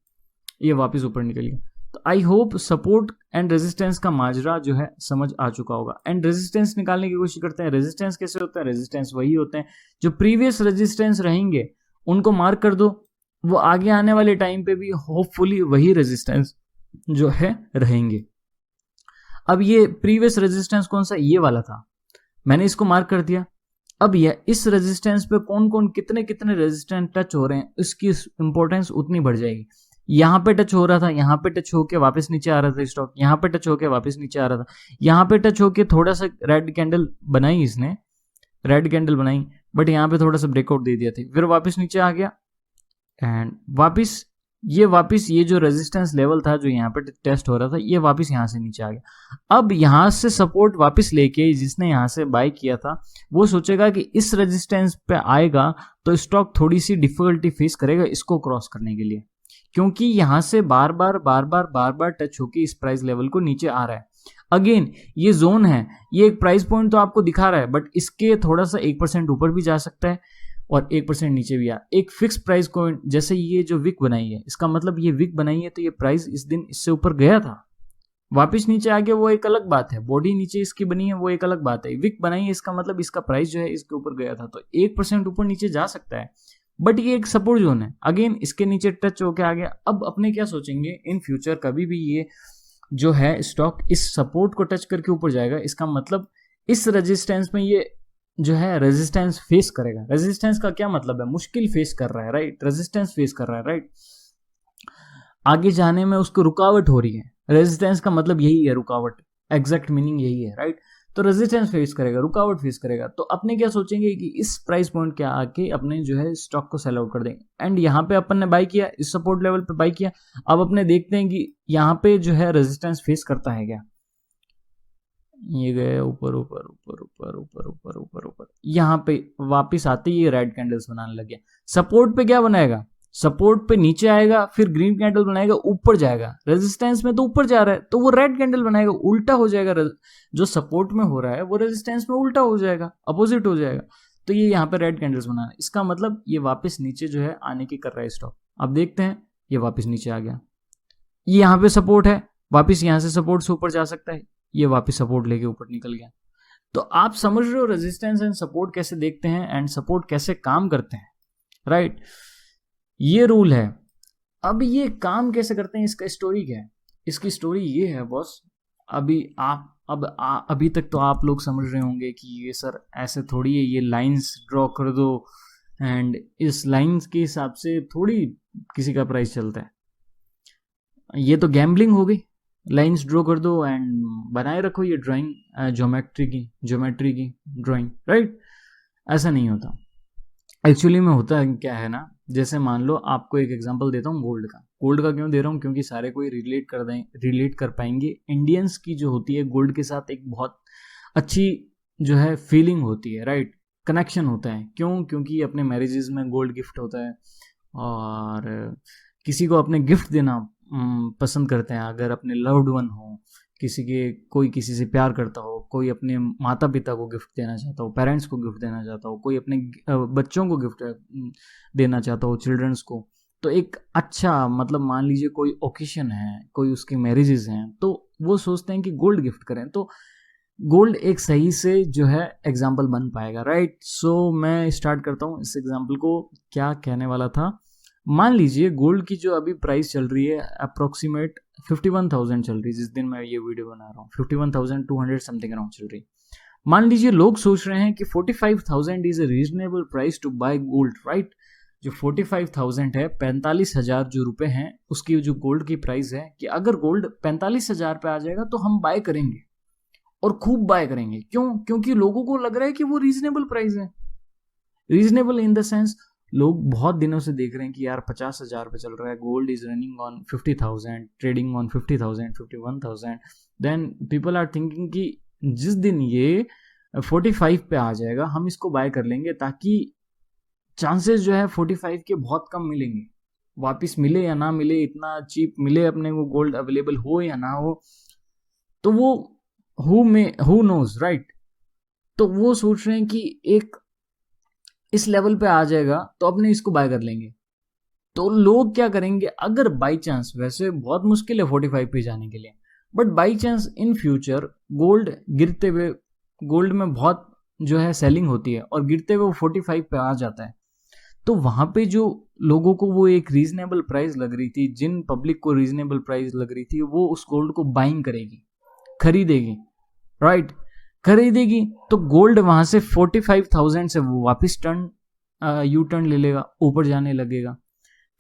ये वापस ऊपर निकल गया। तो I hope support and resistance का माजरा जो है समझ आ चुका होगा। एंड रेजिस्टेंस निकालने की कोशिश करते हैं। रेजिस्टेंस कैसे होता है, रेजिस्टेंस वही होते हैं जो प्रीवियस रेजिस्टेंस रहेंगे उनको मार्क कर दो, वो आगे आने वाले टाइम पे भी होपफुली वही रेजिस्टेंस जो है रहेंगे। अब ये प्रीवियस रेजिस्टेंस कौन सा, ये वाला था, मैंने इसको मार्क कर दिया। अब यह इस रेजिस्टेंस पे कौन कौन कितने कितने रेजिस्टेंस टच हो रहे हैं, इसकी इंपॉर्टेंस उतनी बढ़ जाएगी। यहाँ पे टच हो रहा था, यहाँ पे टच होके वापस नीचे आ रहा था स्टॉक, यहाँ पे टच होके वापस नीचे आ रहा था, यहाँ पे टच होके थोड़ा सा रेड कैंडल बनाई इसने, रेड कैंडल बनाई, बट यहाँ पे थोड़ा सा ब्रेकआउट दे दिया था, फिर वापस नीचे आ गया एंड वापस ये जो रेजिस्टेंस लेवल था जो यहाँ पे टेस्ट हो रहा था, ये वापस यहाँ से नीचे आ गया। अब यहाँ से सपोर्ट वापस लेके जिसने यहाँ से बाय किया था वो सोचेगा कि इस रेजिस्टेंस पे आएगा तो स्टॉक थोड़ी सी डिफिकल्टी फेस करेगा इसको क्रॉस करने के लिए, क्योंकि यहाँ से बार बार टच होके इस प्राइस लेवल को नीचे आ रहा है। अगेन ये जोन है, ये एक प्राइस पॉइंट तो आपको दिखा रहा है, बट इसके थोड़ा सा 1% ऊपर भी जा सकता है और 1% नीचे भी आ, एक फिक्स प्राइस को, जैसे ये जो विक बनाई है, इसका मतलब ये विक बनाई है तो ये प्राइस इस दिन इससे ऊपर गया था, वापस नीचे आ गया, वो एक अलग बात है। बॉडी नीचे इसकी बनी है, वो एक अलग बात है। विक बनाई है, इसका मतलब इसका प्राइस जो है इसके ऊपर गया था, तो 1% ऊपर नीचे जा सकता है, बट ये एक सपोर्ट जोन है। अगेन इसके नीचे टच होके आ गया। अब अपने क्या सोचेंगे, इन फ्यूचर कभी भी ये जो है स्टॉक इस सपोर्ट को टच करके ऊपर जाएगा, इसका मतलब इस रेजिस्टेंस में ये जो है रेजिस्टेंस फेस करेगा। रेजिस्टेंस का क्या मतलब है, मुश्किल फेस कर रहा है, राइट, रेजिस्टेंस फेस कर रहा है, राइट, आगे जाने में उसको रुकावट हो रही है। रेजिस्टेंस का मतलब यही है, रुकावट, एग्जैक्ट मीनिंग यही है, राइट। तो रेजिस्टेंस फेस करेगा, रुकावट फेस करेगा, तो अपने क्या सोचेंगे कि इस प्राइस पॉइंट के आके अपने जो है स्टॉक को सेल आउट कर देंगे। एंड यहाँ पे अपन ने बाय किया, इस सपोर्ट लेवल पे बाय किया। अब अपने देखते हैं कि यहाँ पे जो है रेजिस्टेंस फेस करता है क्या। ये गए ऊपर ऊपर ऊपर ऊपर ऊपर ऊपर ऊपर ऊपर, यहाँ पे वापिस आते ही रेड कैंडल्स बनाने लग गया। सपोर्ट पे क्या बनाएगा, सपोर्ट पे नीचे आएगा, फिर ग्रीन कैंडल बनाएगा, ऊपर जाएगा। रेजिस्टेंस में तो ऊपर जा रहा है तो वो रेड कैंडल बनाएगा, उल्टा हो जाएगा। जो सपोर्ट में हो रहा है वो रेजिस्टेंस में उल्टा हो जाएगा, अपोजिट हो जाएगा। तो ये यहाँ पे रेड कैंडल्स बना है, इसका मतलब ये वापस नीचे जो है आने की कर रहा है स्टॉक। अब देखते हैं, ये वापस नीचे आ गया, ये यहाँ पे सपोर्ट है, वापस यहाँ से सपोर्ट से ऊपर जा सकता है, ये वापस सपोर्ट लेके ऊपर निकल गया। तो आप समझ रहे हो रेजिस्टेंस एंड सपोर्ट कैसे देखते हैं एंड सपोर्ट कैसे काम करते हैं, राइट? ये रूल है। अब ये काम कैसे करते हैं, इसका स्टोरी क्या है? इसकी स्टोरी ये है बॉस, अभी आप अभी तक तो आप लोग समझ रहे होंगे कि ये सर ऐसे थोड़ी है, ये लाइंस ड्रॉ कर दो एंड इस लाइंस के हिसाब से थोड़ी किसी का प्राइस चलता है। ये तो गैम्बलिंग हो गई, लाइंस ड्रॉ कर दो एंड बनाए रखो ये ड्राइंग, ज्योमेट्री की ड्राइंग, राइट? ऐसा नहीं होता एक्चुअली में। होता क्या है ना, जैसे मान लो आपको एक एग्जांपल देता हूँ गोल्ड का। गोल्ड का क्यों दे रहा हूँ? क्योंकि सारे कोई रिलेट कर पाएंगे। इंडियंस की जो होती है गोल्ड के साथ एक बहुत अच्छी जो है फीलिंग होती है, राइट? कनेक्शन होता है। क्यों? क्योंकि अपने मैरिजेस में गोल्ड गिफ्ट होता है और किसी को अपने गिफ्ट देना पसंद करते हैं। अगर अपने लव्ड वन हो, किसी के, कोई किसी से प्यार करता हो, कोई अपने माता पिता को गिफ्ट देना चाहता हो, पेरेंट्स को गिफ्ट देना चाहता हो, कोई अपने बच्चों को गिफ्ट देना चाहता हो, चिल्ड्रंस को, तो एक अच्छा मतलब मान लीजिए कोई ओकेशन है, कोई उसकी मैरिजेस हैं, तो वो सोचते हैं कि गोल्ड गिफ्ट करें। तो गोल्ड एक सही से जो है एग्जाम्पल बन पाएगा, राइट? सो मैं स्टार्ट करता हूँ इस एग्जाम्पल को। क्या कहने वाला था, मान लीजिए गोल्ड की जो अभी प्राइस चल रही है अप्रोक्सीमेट 51,000 चल रही है। जिस दिन मैं ये वीडियो बना रहा हूँ 51,200 समथिंग अराउंड चल रही। मान लीजिए लोग सोच रहे हैं कि 45,000 is a reasonable price to buy gold, right? जो 45,000 है, 45,000 जो रुपए हैं, उसकी जो गोल्ड की प्राइस है, कि अगर गोल्ड 45,000 पे आ जाएगा तो हम बाय करेंगे और खूब बाय करेंगे। क्यों? क्योंकि लोगों को लग रहा है कि वो रीजनेबल प्राइस है। रीजनेबल इन द सेंस, लोग बहुत दिनों से देख रहे हैं कि यार 50,000 पे चल रहा है, gold is running on 50,000, trading on 50,000, 51,000। Then people are thinking कि जिस दिन ये 45 पे आ जाएगा हम इसको बाय कर लेंगे, ताकि चांसेस जो है 45 के बहुत कम मिलेंगे, वापस मिले या ना मिले, इतना चीप मिले अपने को गोल्ड, अवेलेबल हो या ना हो, तो वो हु नोज, राइट? तो वो सोच रहे हैं कि एक इस लेवल पे आ जाएगा तो अपने इसको बाय कर लेंगे। तो लोग क्या करेंगे, अगर बाई चांस, वैसे बहुत मुश्किल है 45 पे जाने के लिए, but by chance in future gold गिरते हुए, गोल्ड में बहुत जो है सेलिंग होती है और गिरते हुए वो 45 पे आ जाता है, तो वहां पे जो लोगों को वो एक रीजनेबल प्राइस लग रही थी, जिन पब्लिक को रीजनेबल प्राइस लग रही थी, वो उस गोल्ड को बाइंग करेगी, खरीदेगी, राइट? खरीदेगी तो गोल्ड वहां से 45,000 से वो वापस यू टर्न ले लेगा, ऊपर जाने लगेगा,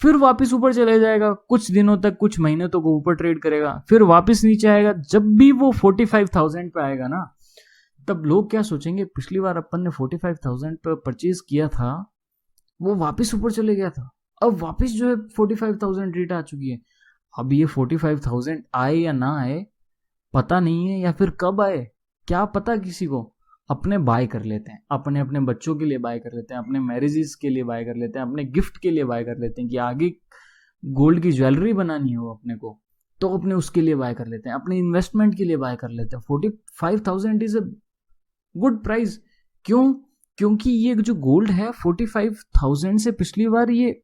फिर वापस ऊपर चले जाएगा, कुछ दिनों तक, कुछ महीने तक वो ऊपर ट्रेड करेगा, फिर वापस नीचे आएगा। जब भी वो 45,000 पे आएगा ना, तब लोग क्या सोचेंगे, पिछली बार अपन ने 45,000 पे परचेज किया था, वो वापस ऊपर चले गया था, अब वापस जो है 45,000 रेट आ चुकी है। अब ये 45,000 आए या ना आए पता नहीं है, या फिर कब आए क्या पता किसी को। अपने बाय कर लेते हैं, अपने अपने बच्चों के लिए बाय कर लेते हैं, अपने मैरिजेस के लिए बाय कर लेते हैं, अपने गिफ्ट के लिए बाय कर लेते हैं, कि आगे गोल्ड की ज्वेलरी बनानी हो अपने को, तो अपने उसके लिए बाय कर लेते हैं, अपने इन्वेस्टमेंट के लिए बाय कर लेते हैं। 45,000 इज अ गुड प्राइस। क्यों? क्योंकि ये जो गोल्ड है 45,000 से पिछली बार ये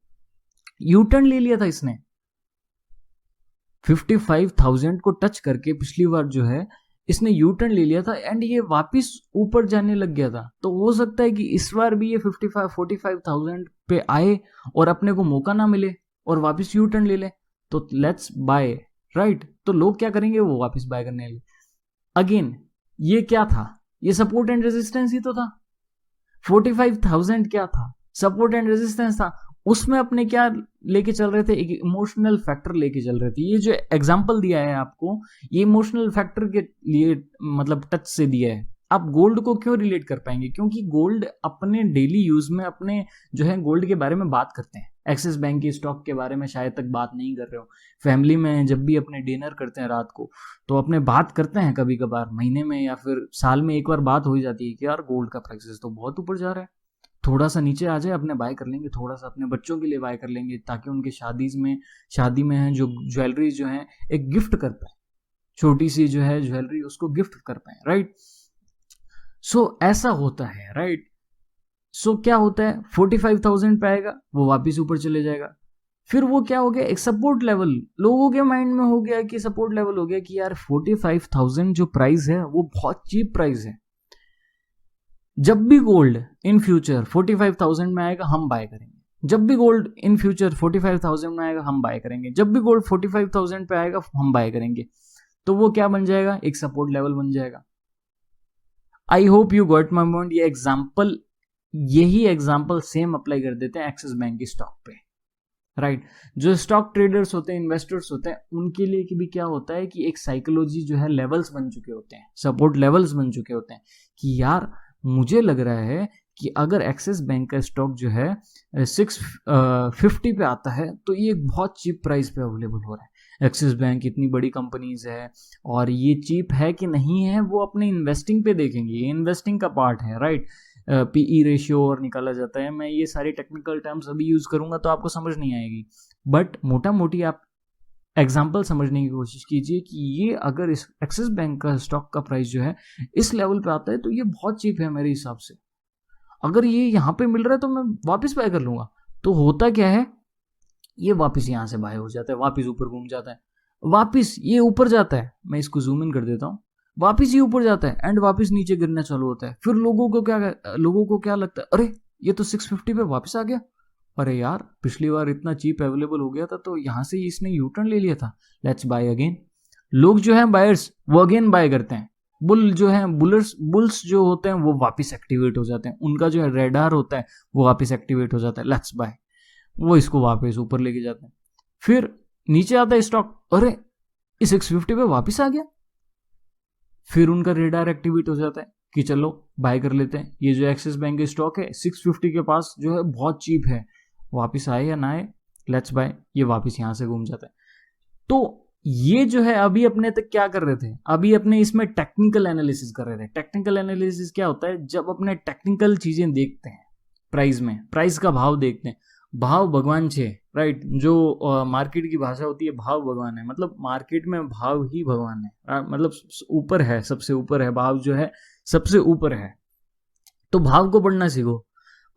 यू टर्न ले लिया था इसने, 55,000 को टच करके पिछली बार जो है इसने यू टर्न ले लिया था एंड ये वापस ऊपर जाने लग गया था। तो हो सकता है कि इस बार भी ये 45,000 पे आए और अपने को मौका ना मिले और वापस यू टर्न ले ले, तो लेट्स बाय, राइट? तो लोग क्या करेंगे, वो वापस बाय करने लगे। अगेन ये क्या था, ये सपोर्ट एंड रेजिस्टेंस ही तो था। 45,000 क्या था, सपोर्ट एंड रेजिस्टेंस था। उसमें अपने क्या लेके चल रहे थे, एक इमोशनल फैक्टर लेके चल रहे थे। ये जो एग्जांपल दिया है आपको, ये इमोशनल फैक्टर के लिए मतलब टच से दिया है। आप गोल्ड को क्यों रिलेट कर पाएंगे? क्योंकि गोल्ड अपने डेली यूज में अपने जो है गोल्ड के बारे में बात करते हैं। एक्सिस बैंक की स्टॉक के बारे में शायद तक बात नहीं कर रहे हो, फैमिली में जब भी अपने डिनर करते हैं रात को, तो अपने बात करते हैं, कभी कभार महीने में या फिर साल में एक बार बात हो ही जाती है कि यार गोल्ड का प्राइस तो बहुत ऊपर जा रहा है, थोड़ा सा नीचे आ जाए अपने बाय कर लेंगे, थोड़ा सा अपने बच्चों के लिए बाय कर लेंगे, ताकि उनके शादी में है जो ज्वेलरी जो है एक गिफ्ट कर पाए, छोटी सी जो है ज्वेलरी उसको गिफ्ट कर पाए, राइट? सो ऐसा होता है, राइट? सो क्या होता है, 45,000 पे आएगा, वो वापिस ऊपर चले जाएगा, फिर वो क्या हो गया, एक सपोर्ट लेवल लोगों के माइंड में हो गया, कि सपोर्ट लेवल हो गया कि यार 45,000 जो प्राइस है वो बहुत चीप प्राइस है, जब भी गोल्ड इन फ्यूचर 45,000 में आएगा हम बाय करेंगे, जब भी गोल्ड इन फ्यूचर 45,000 में आएगा हम बाय करेंगे, जब भी गोल्ड 45,000 पे आएगा हम बाय करेंगे। तो वो क्या बन जाएगा, एक सपोर्ट लेवल बन जाएगा। आई hope you got my point. ये एग्जाम्पल, यही एग्जाम्पल सेम अप्लाई कर देते हैं एक्सिस बैंक की स्टॉक पे, राइट। जो स्टॉक ट्रेडर्स होते हैं, इन्वेस्टर्स होते हैं, उनके लिए भी क्या होता है कि एक साइकोलॉजी जो है, लेवल्स बन चुके होते हैं, सपोर्ट लेवल्स बन चुके होते हैं कि यार मुझे लग रहा है कि अगर एक्सिस बैंक का स्टॉक जो है 650 पे आता है तो ये बहुत चीप प्राइस पे अवेलेबल हो रहा है। एक्सिस बैंक इतनी बड़ी कंपनीज है और ये चीप है कि नहीं है वो अपने इन्वेस्टिंग पे देखेंगे, ये इन्वेस्टिंग का पार्ट है, राइट। पीई रेशियो और निकाला जाता है। मैं ये सारी टेक्निकल टर्म्स अभी यूज करूंगा तो आपको समझ नहीं आएगी, बट मोटा मोटी आप एग्जाम्पल समझने की कोशिश कीजिए कि ये अगर इस एक्सिस बैंक का स्टॉक का प्राइस जो है इस लेवल पे आता है तो ये बहुत चीप है मेरे हिसाब से। अगर ये यहाँ पे मिल रहा है तो मैं वापस बाय कर लूंगा। तो होता क्या है, ये वापस यहाँ से बाय हो जाता है, वापस ऊपर घूम जाता है, वापस ये ऊपर जाता है, मैं इसको जूम इन कर देता हूँ, वापस ये ऊपर जाता है एंड वापस नीचे गिरना चालू होता है। फिर लोगों को क्या लगता है, अरे ये तो 650 पे वापस आ गया, अरे यार पिछली बार इतना चीप अवेलेबल हो गया था तो यहाँ से इसने यू टर्न ले लिया था, लेट्स बाय अगेन। लोग जो हैं बायर्स वो अगेन बाय करते हैं। बुल जो है बुल्स जो होते हैं वो वापस एक्टिवेट हो जाते हैं, उनका जो है रेडार होता है वो वापस एक्टिवेट हो जाता है, लेट्स बाय। वो इसको वापस ऊपर लेके जाते हैं। फिर नीचे आता है स्टॉक, अरे इस 650 पे वापस आ गया, फिर उनका रेडार एक्टिवेट हो जाता है कि चलो बाय कर लेते हैं। ये जो एक्सिस बैंक के स्टॉक है 650 के पास जो है बहुत चीप है, वापस आए या ना आए, लेट्स बाय। ये वापस यहां से घूम जाता है। तो ये जो है अभी अपने तक क्या कर रहे थे, अभी अपने इसमें टेक्निकल एनालिसिस कर रहे थे। टेक्निकल एनालिसिस क्या होता है, जब अपने टेक्निकल चीजें देखते हैं प्राइस में, प्राइस का भाव देखते हैं। भाव भगवान छे, राइट। जो मार्केट की भाषा होती है भाव भगवान है, मतलब मार्केट में भाव ही भगवान है, मतलब ऊपर है, सबसे ऊपर है भाव जो है, सबसे ऊपर है। तो भाव को पढ़ना सीखो।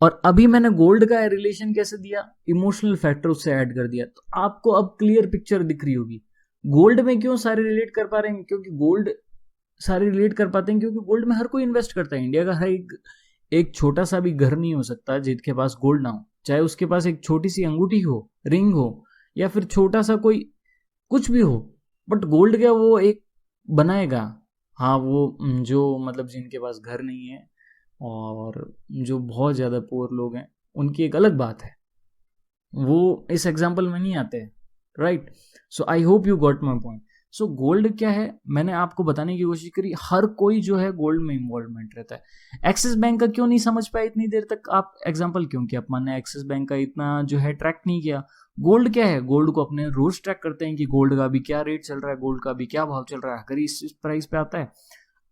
और अभी मैंने गोल्ड का रिलेशन कैसे दिया, इमोशनल फैक्टर उससे ऐड कर दिया, तो आपको अब क्लियर पिक्चर दिख रही होगी। गोल्ड में क्यों सारे रिलेट कर पा रहे हैं, क्योंकि गोल्ड सारे रिलेट कर पाते हैं क्योंकि गोल्ड में हर कोई इन्वेस्ट करता है। इंडिया का हर एक छोटा सा भी घर नहीं हो सकता जिसके पास गोल्ड ना हो, चाहे उसके पास एक छोटी सी अंगूठी हो, रिंग हो, या फिर छोटा सा कोई कुछ भी हो, बट गोल्ड क्या वो एक बनाएगा। हाँ वो जो मतलब जिनके पास घर नहीं है और जो बहुत ज़्यादा पुअर लोग हैं उनकी एक अलग बात है, वो इस एग्जाम्पल में नहीं आते हैं, right. So I hope you got my point. So gold क्या है, मैंने आपको बताने की कोशिश करी, हर कोई जो है गोल्ड में इन्वॉल्वमेंट रहता है। एक्सिस बैंक का क्यों नहीं समझ पाए इतनी देर तक आप, एग्जाम्पल क्यों किया मैंने एक्सिस बैंक का इतना जो है ट्रैक नहीं किया। गोल्ड क्या है, गोल्ड को अपने रोज ट्रैक करते हैं कि गोल्ड का अभी क्या रेट चल रहा है, गोल्ड का अभी क्या भाव चल रहा है, अगर इस प्राइस पे आता है।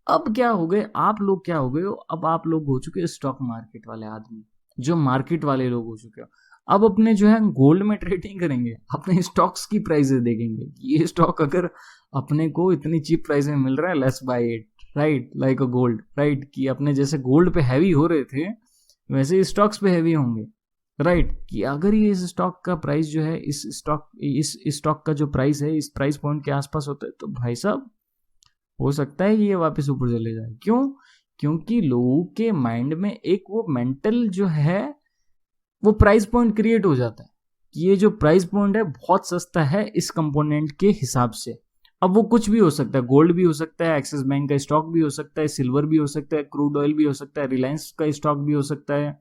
अब क्या हो गए आप लोग, क्या हो गए हो, अब आप लोग हो चुके हो स्टॉक मार्केट वाले आदमी, जो मार्केट वाले लोग हो चुके हो। अब अपने जो है गोल्ड में ट्रेडिंग करेंगे, अपने स्टॉक्स की प्राइसेस देखेंगे कि ये स्टॉक अगर अपने को इतनी चीप प्राइस में मिल रहा है, let's buy it, right, like a gold, right. कि अपने जैसे गोल्ड पे हैवी हो रहे थे वैसे स्टॉक्स पे हैवी होंगे, राइट। कि अगर ये इस स्टॉक का प्राइस जो है, इस स्टॉक का जो प्राइस है इस प्राइस पॉइंट के आसपास होता है तो भाई साहब हो सकता है कि ये वापस ऊपर चले जाए। क्यों, क्योंकि लोगों के माइंड में एक वो मेंटल जो है वो प्राइस पॉइंट क्रिएट हो जाता है कि ये जो प्राइस पॉइंट है बहुत सस्ता है इस कंपोनेंट के हिसाब से। अब वो कुछ भी हो सकता है, गोल्ड भी हो सकता है, एक्सिस बैंक का स्टॉक भी हो सकता है, सिल्वर भी हो सकता है, क्रूड ऑयल भी हो सकता है, रिलायंस का स्टॉक भी हो सकता है,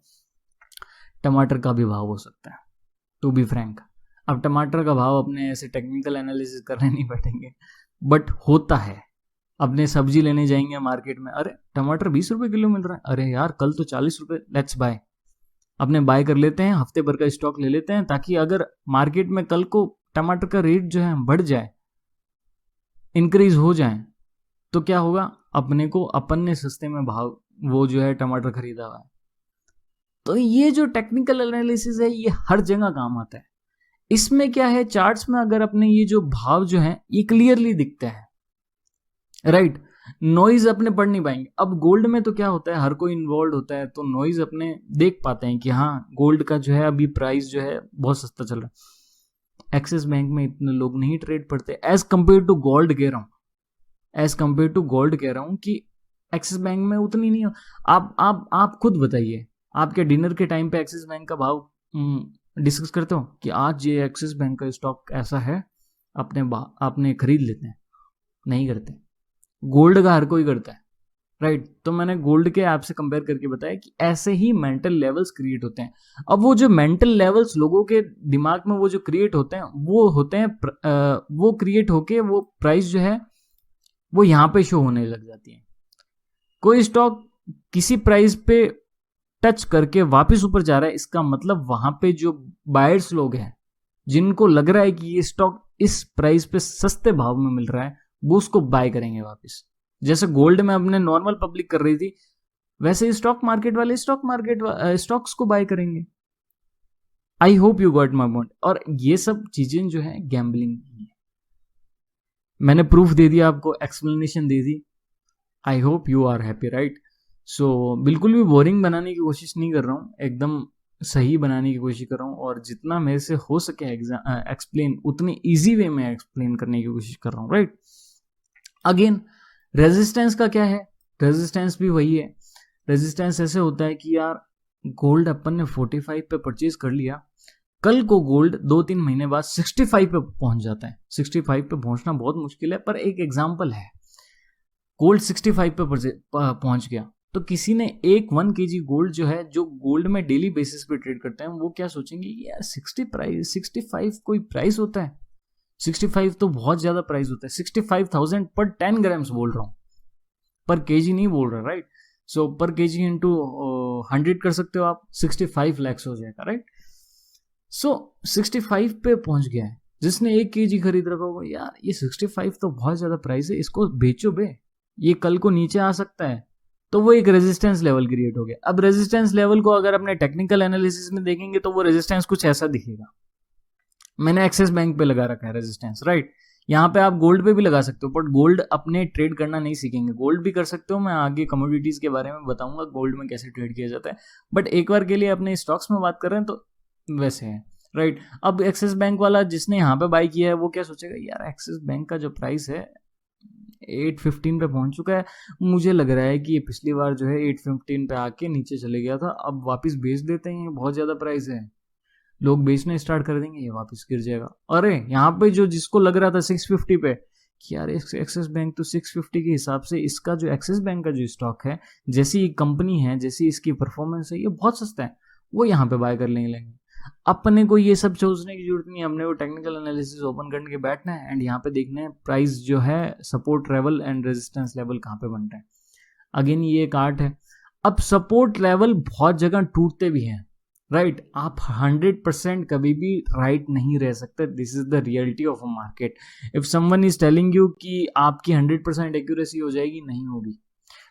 टमाटर का भी भाव हो सकता है, टू बी फ्रैंक। अब टमाटर का भाव अपने ऐसे टेक्निकल एनालिसिस करने नहीं बैठेंगे, बट होता है। अपने सब्जी लेने जाएंगे मार्केट में, अरे टमाटर 20 रुपए किलो मिल रहा है, अरे यार कल तो 40 रुपए, लेट्स बाय। अपने बाय कर लेते हैं, हफ्ते भर का स्टॉक ले लेते हैं, ताकि अगर मार्केट में कल को टमाटर का रेट जो है बढ़ जाए, इंक्रीज हो जाए, तो क्या होगा, अपने को अपन ने सस्ते में भाव वो जो है टमाटर खरीदा हुआ है। तो ये जो टेक्निकल एनालिसिस है ये हर जगह काम आता है। इसमें क्या है, चार्ट्स में अगर अपने ये जो भाव जो है ये क्लियरली दिखता है, राइट। नॉइज अपने पढ़ नहीं पाएंगे। अब गोल्ड में तो क्या होता है, हर कोई इन्वॉल्व होता है तो नॉइज अपने देख पाते हैं कि हाँ गोल्ड का जो है अभी प्राइस जो है बहुत सस्ता चल रहा है। एक्सिस बैंक में इतने लोग नहीं ट्रेड पढ़ते एज कंपेयर टू गोल्ड कह रहा हूं, एज कंपेयर टू गोल्ड कह रहा हूं कि एक्सिस बैंक में उतनी नहीं हो। आप खुद बताइए, आपके डिनर के टाइम पे एक्सिस बैंक का भाव डिस्कस करते हो कि आज ये एक्सिस बैंक का स्टॉक ऐसा है, आपने खरीद लेते हैं? नहीं करते। गोल्ड का हर कोई करता है, राइट। तो मैंने गोल्ड के ऐप से कंपेयर करके बताया कि ऐसे ही मेंटल लेवल्स क्रिएट होते हैं। अब वो जो मेंटल लेवल्स लोगों के दिमाग में वो जो क्रिएट होते हैं, वो होते हैं वो क्रिएट होके वो प्राइस जो है वो यहाँ पे शो होने लग जाती है। कोई स्टॉक किसी प्राइस पे टच करके वापस ऊपर जा रहा है, इसका मतलब वहां पे जो बायर्स लोग हैं, जिनको लग रहा है कि ये स्टॉक इस प्राइस पे सस्ते भाव में मिल रहा है, वो उसको बाय करेंगे वापस। जैसे गोल्ड में अपने नॉर्मल पब्लिक कर रही थी, वैसे स्टॉक मार्केट वाले स्टॉक्स को बाय करेंगे। आई hope you got my point. और ये सब चीजें जो है गैम्बलिंग नहीं है। मैंने प्रूफ दे दिया आपको, एक्सप्लेनेशन दे दी। I hope you are happy, right. So बिल्कुल भी बोरिंग बनाने की कोशिश नहीं कर रहा हूँ, एकदम सही बनाने की कोशिश कर रहा हूँ, और जितना मेरे से हो सके एक्सप्लेन उतनी इजी वे में एक्सप्लेन करने की कोशिश कर रहा हूँ, राइट। अगेन रेजिस्टेंस का क्या है? रेजिस्टेंस भी वही है। रेजिस्टेंस ऐसे होता है कि यार गोल्ड अपन ने 45 पे परचेज कर लिया, कल को गोल्ड 2-3 महीने बाद 65 पे पहुंच जाता है। 65 पे पहुंचना बहुत मुश्किल है, पर एक एग्जांपल है। गोल्ड 65 पे पहुंच गया, तो किसी ने 1 kg गोल्ड जो है, जो गोल्ड में डेली बेसिस पे ट्रेड करते हैं, वो क्या सोचेंगे, यार 65 कोई प्राइस होता है? 65 तो बहुत ज्यादा प्राइस होता है। 65,000 पर 10 ग्राम्स बोल रहा हूं, पर केजी नहीं बोल रहा, राइट। सो पर केजी इंटू 100 कर सकते हो आप, 65 लैक्स हो जाएगा, राइट। सो 65 पे पहुंच गया है। जिसने 1 kg खरीद रखा होगा, यार ये 65 तो बहुत ज्यादा प्राइस है, इसको बेचो बे, ये कल को नीचे आ सकता है। तो वो एक रेजिस्टेंस लेवल क्रिएट हो गया। अब रेजिस्टेंस लेवल को अगर अपने टेक्निकल एनालिसिस में देखेंगे तो वो रेजिस्टेंस कुछ ऐसा दिखेगा। मैंने एक्सिस बैंक पे लगा रखा है रेजिस्टेंस, राइट। यहाँ पे आप गोल्ड पे भी लगा सकते हो, बट गोल्ड अपने ट्रेड करना नहीं सीखेंगे। गोल्ड भी कर सकते हो, मैं आगे कमोडिटीज के बारे में बताऊंगा गोल्ड में कैसे ट्रेड किया जाता है, बट एक बार के लिए अपने स्टॉक्स में बात कर रहे हैं तो वैसे है, राइट। अब एक्सिस बैंक वाला जिसने यहाँ पे बाय किया है, वो क्या सोचेगा, यार एक्सिस बैंक का जो प्राइस है 815 पे पहुंच चुका है, मुझे लग रहा है कि ये पिछली बार जो है 815 पे आके नीचे चले गया था, अब वापस बेच देते हैं, बहुत ज्यादा प्राइस है, लोग बेचने स्टार्ट कर देंगे, ये वापस गिर जाएगा। अरे यहाँ पे जो जिसको लग रहा था 650 पे कि यार एक्सिस बैंक तो 650 के हिसाब से इसका जो एक्सिस बैंक का जो स्टॉक है, जैसी कंपनी है, जैसी इसकी परफॉर्मेंस है, ये बहुत सस्ता है, वो यहाँ पे बाय कर लेंगे। अपने को ये सब सोचने की जरूरत नहीं है, हमने वो टेक्निकल एनालिसिस ओपन करने के बैठना है एंड यहाँ पे देखना है प्राइस जो है support level and resistance level कहाँ पे बन रहा है। अगेन ये एक आर्ट है। अब सपोर्ट लेवल बहुत जगह टूटते भी हैं, राइट। आप 100% कभी भी राइट नहीं रह सकते। This is the reality of a market. If someone is telling you कि आपकी 100% एक्यूरेसी हो जाएगी, नहीं होगी।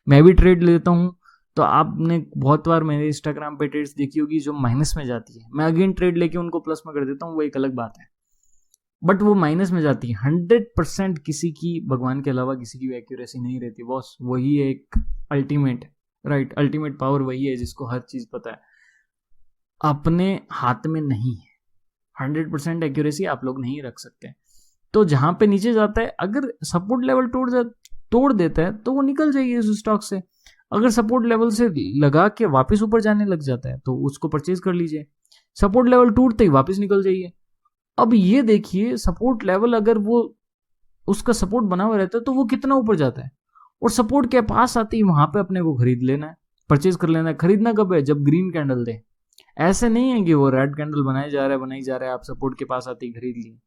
मैं भी ट्रेड लेता हूँ, तो आपने बहुत बार मेरे इंस्टाग्राम पे ट्रेड्स देखी होगी जो माइनस में जाती है, मैं अगेन ट्रेड लेके उनको प्लस में कर देता हूँ, वो एक अलग बात है, बट वो माइनस में जाती है। 100% किसी की, भगवान के अलावा किसी की एक्यूरेसी नहीं रहती बॉस। वही एक अल्टीमेट, राइट, अल्टीमेट पावर वही है जिसको हर चीज पता है। अपने हाथ में नहीं है, 100% एक्यूरेसी आप लोग नहीं रख सकते। तो जहां पे नीचे जाता है, अगर सपोर्ट लेवल तोड़ देता है तो वो निकल जाएगी उस स्टॉक से। अगर सपोर्ट लेवल से लगा के वापस ऊपर जाने लग जाता है तो उसको परचेज कर लीजिए। सपोर्ट लेवल टूटते ही वापस निकल जाइए। अब ये देखिए, सपोर्ट लेवल अगर वो उसका सपोर्ट बना हुआ रहता है तो वो कितना ऊपर जाता है, और सपोर्ट के पास आते ही वहां पे अपने को खरीद लेना है, परचेज कर लेना है। खरीदना कब है? जब ग्रीन कैंडल दे। ऐसे नहीं है कि वो रेड कैंडल बनाई जा रहा है, आप सपोर्ट के पास आते ही खरीद लिए,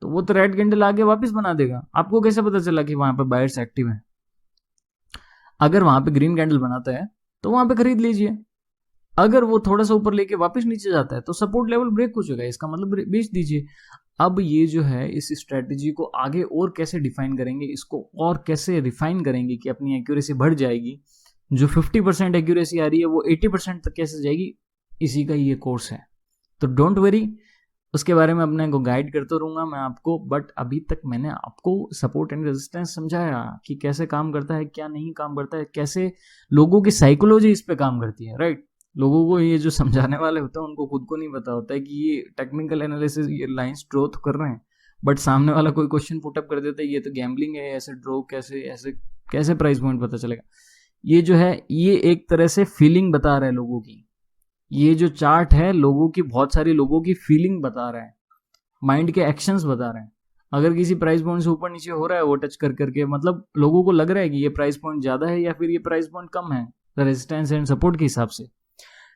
तो वो तो रेड कैंडल आगे वापस बना देगा। आपको कैसे पता चला कि वहां पे बायर्स एक्टिव है? अगर वहां पे ग्रीन कैंडल बनाता है तो वहां पे खरीद लीजिए। अगर वो थोड़ा सा ऊपर लेके वापस नीचे जाता है तो सपोर्ट लेवल ब्रेक हो चुका है, इसका मतलब बेच दीजिए। अब ये जो है, इस स्ट्रेटेजी को आगे और कैसे डिफाइन करेंगे, इसको और कैसे रिफाइन करेंगे कि अपनी एक्यूरेसी बढ़ जाएगी, जो 50% एक्यूरेसी आ रही है वो 80% तक कैसे जाएगी, इसी का ये कोर्स है। तो डोंट वरी, उसके बारे में अपने को गाइड करता रहूंगा मैं आपको। बट अभी तक मैंने आपको सपोर्ट एंड रेजिस्टेंस समझाया कि कैसे काम करता है, क्या नहीं काम करता है, कैसे लोगों की साइकोलॉजी इस पे काम करती है, राइट। लोगों को ये जो समझाने वाले होते हैं उनको खुद को नहीं पता होता है कि ये टेक्निकल एनालिसिस, ये लाइंस ड्रॉ तो कर रहे हैं, बट सामने वाला कोई क्वेश्चन पुटअप कर देता है, ये तो गैम्बलिंग है, ऐसे ड्रॉ कैसे, ऐसे कैसे प्राइस पॉइंट पता चलेगा। ये जो है ये एक तरह से फीलिंग बता रहा है लोगों की। ये जो चार्ट है लोगों की, बहुत सारी लोगों की फीलिंग बता रहा है, माइंड के एक्शंस बता रहे हैं। अगर किसी प्राइस पॉइंट से ऊपर नीचे हो रहा है वो टच कर करके, मतलब लोगों को लग रहा है कि ये प्राइस पॉइंट ज्यादा है या फिर ये प्राइस पॉइंट कम है रेजिस्टेंस एंड सपोर्ट के हिसाब से।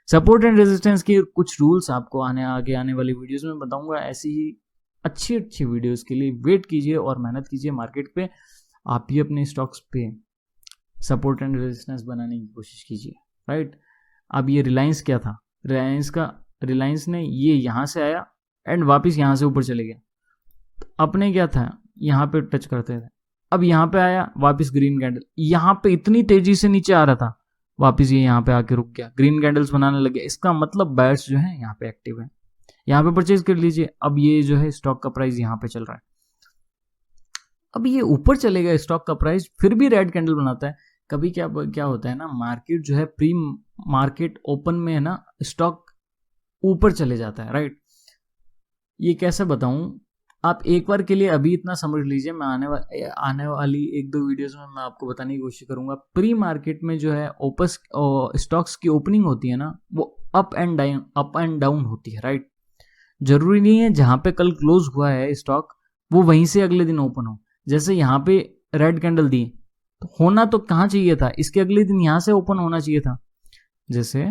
सपोर्ट एंड रेजिस्टेंस के कुछ रूल्स आपको आगे आने वाली वीडियोस में बताऊंगा। ऐसी ही अच्छी अच्छी वीडियोस के लिए वेट कीजिए और मेहनत कीजिए मार्केट पे। आप भी अपने स्टॉक्स पे सपोर्ट एंड रेजिस्टेंस बनाने की कोशिश कीजिए, राइट। अब ये रिलायंस क्या था, रिलायंस ने ये यहाँ से आया एंड वापस यहाँ से ऊपर चले गया। अपने क्या था, यहाँ पे टच करते थे, अब यहाँ पे आया वापस ग्रीन कैंडल, यहाँ पे इतनी तेजी से नीचे आ रहा था, वापस ये यहाँ पे आके रुक गया, ग्रीन कैंडल्स बनाने लगे। इसका मतलब बायर्स जो है यहाँ पे एक्टिव है, यहाँ पे परचेज कर लीजिए। अब ये जो है स्टॉक का प्राइस यहाँ पे चल रहा है, अब ये ऊपर चलेगा स्टॉक का प्राइस, फिर भी रेड कैंडल बनाता है। कभी क्या होता है ना, मार्केट जो है प्री मार्केट ओपन में है ना, स्टॉक ऊपर चले जाता है, राइट। ये कैसे बताऊं, आप एक बार के लिए अभी इतना समझ लीजिए, मैं आने वाली एक दो वीडियोस में मैं आपको बताने की कोशिश करूंगा। प्री मार्केट में जो है ओपस स्टॉक्स की ओपनिंग होती है ना, वो अप एंड डाउन होती है, राइट। जरूरी नहीं है जहां पे कल क्लोज हुआ है स्टॉक वो वहीं से अगले दिन ओपन हो। जैसे यहाँ पे रेड कैंडल दी तो होना तो कहाँ चाहिए था, इसके अगले दिन यहाँ से ओपन होना चाहिए था, जैसे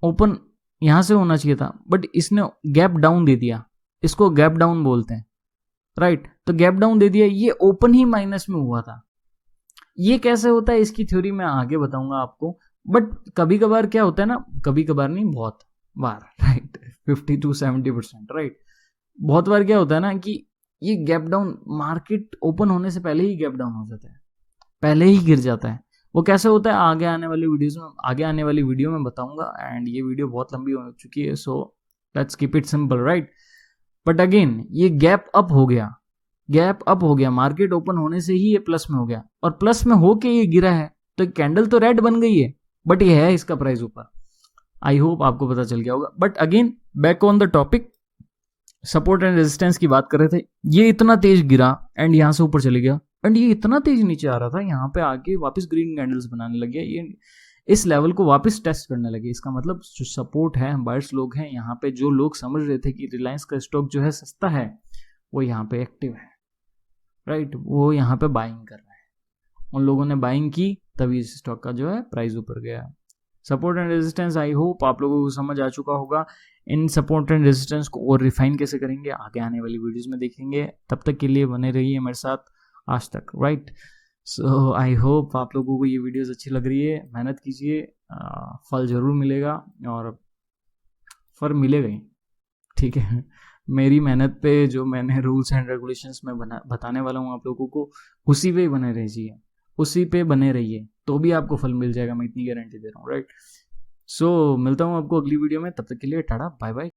ओपन यहाँ से होना चाहिए था, बट इसने गैप डाउन दे दिया, इसको गैप डाउन बोलते हैं, राइट। तो गैप डाउन दे दिया, ये ओपन ही माइनस में हुआ था। ये कैसे होता है इसकी थ्योरी मैं आगे बताऊंगा आपको। बट कभी कभार क्या होता है ना, कभी कभार नहीं बहुत बार, राइट, 50 to 70%, राइट। बहुत बार क्या होता है ना कि ये गैप डाउन मार्केट ओपन होने से पहले ही गैप डाउन हो जाता है, पहले ही गिर जाता है। वो कैसे होता है आगे आने वाली वीडियो में बताऊंगा। एंड ये वीडियो बहुत लंबी हो चुकी है, so let's keep it simple, right. But again ये गैप अप हो गया, मार्केट ओपन होने से ही ये प्लस में हो गया, और प्लस में होके ये गिरा है, तो कैंडल तो रेड बन गई है, बट ये है इसका प्राइस ऊपर। आई होप आपको पता चल गया होगा। But again back on the topic, support and resistance की बात कर रहे थे। ये इतना तेज गिरा एंड यहां से ऊपर चले गया, एंड ये इतना तेज नीचे आ रहा था, यहाँ पे आके वापस ग्रीन कैंडल्स बनाने लग गया, ये इस लेवल को वापस टेस्ट करने लगे। इसका मतलब जो सपोर्ट है, बायर्स लोग हैं यहाँ पे, जो लोग समझ रहे थे कि रिलायंस का स्टॉक जो है सस्ता है, वो यहाँ पे एक्टिव है, राइट। वो यहाँ पे बाइंग कर रहे हैं, उन लोगों ने बाइंग की, तभी इस स्टॉक का जो है प्राइस ऊपर गया। Support and resistance I hope आप लोगों को समझ आ चुका होगा। इन सपोर्ट एंड रेजिस्टेंस को और रिफाइन कैसे करेंगे आगे आने वाली वीडियोस में देखेंगे। तब तक के लिए बने रहिए मेरे साथ आज तक, राइट। सो आई होप आप लोगों को ये वीडियोस अच्छी लग रही है। मेहनत कीजिए, फल जरूर मिलेगा, और फल मिलेगा ही, ठीक है। मेरी मेहनत पे जो मैंने रूल्स एंड रेगुलेशंस में बताने वाला हूँ आप लोगों को, उसी पे बने रहिए, उसी पे बने रहिए, तो भी आपको फल मिल जाएगा, मैं इतनी गारंटी दे रहा हूँ, राइट। सो मिलता हूँ आपको अगली वीडियो में, तब तक के लिए टाटा बाय बाय।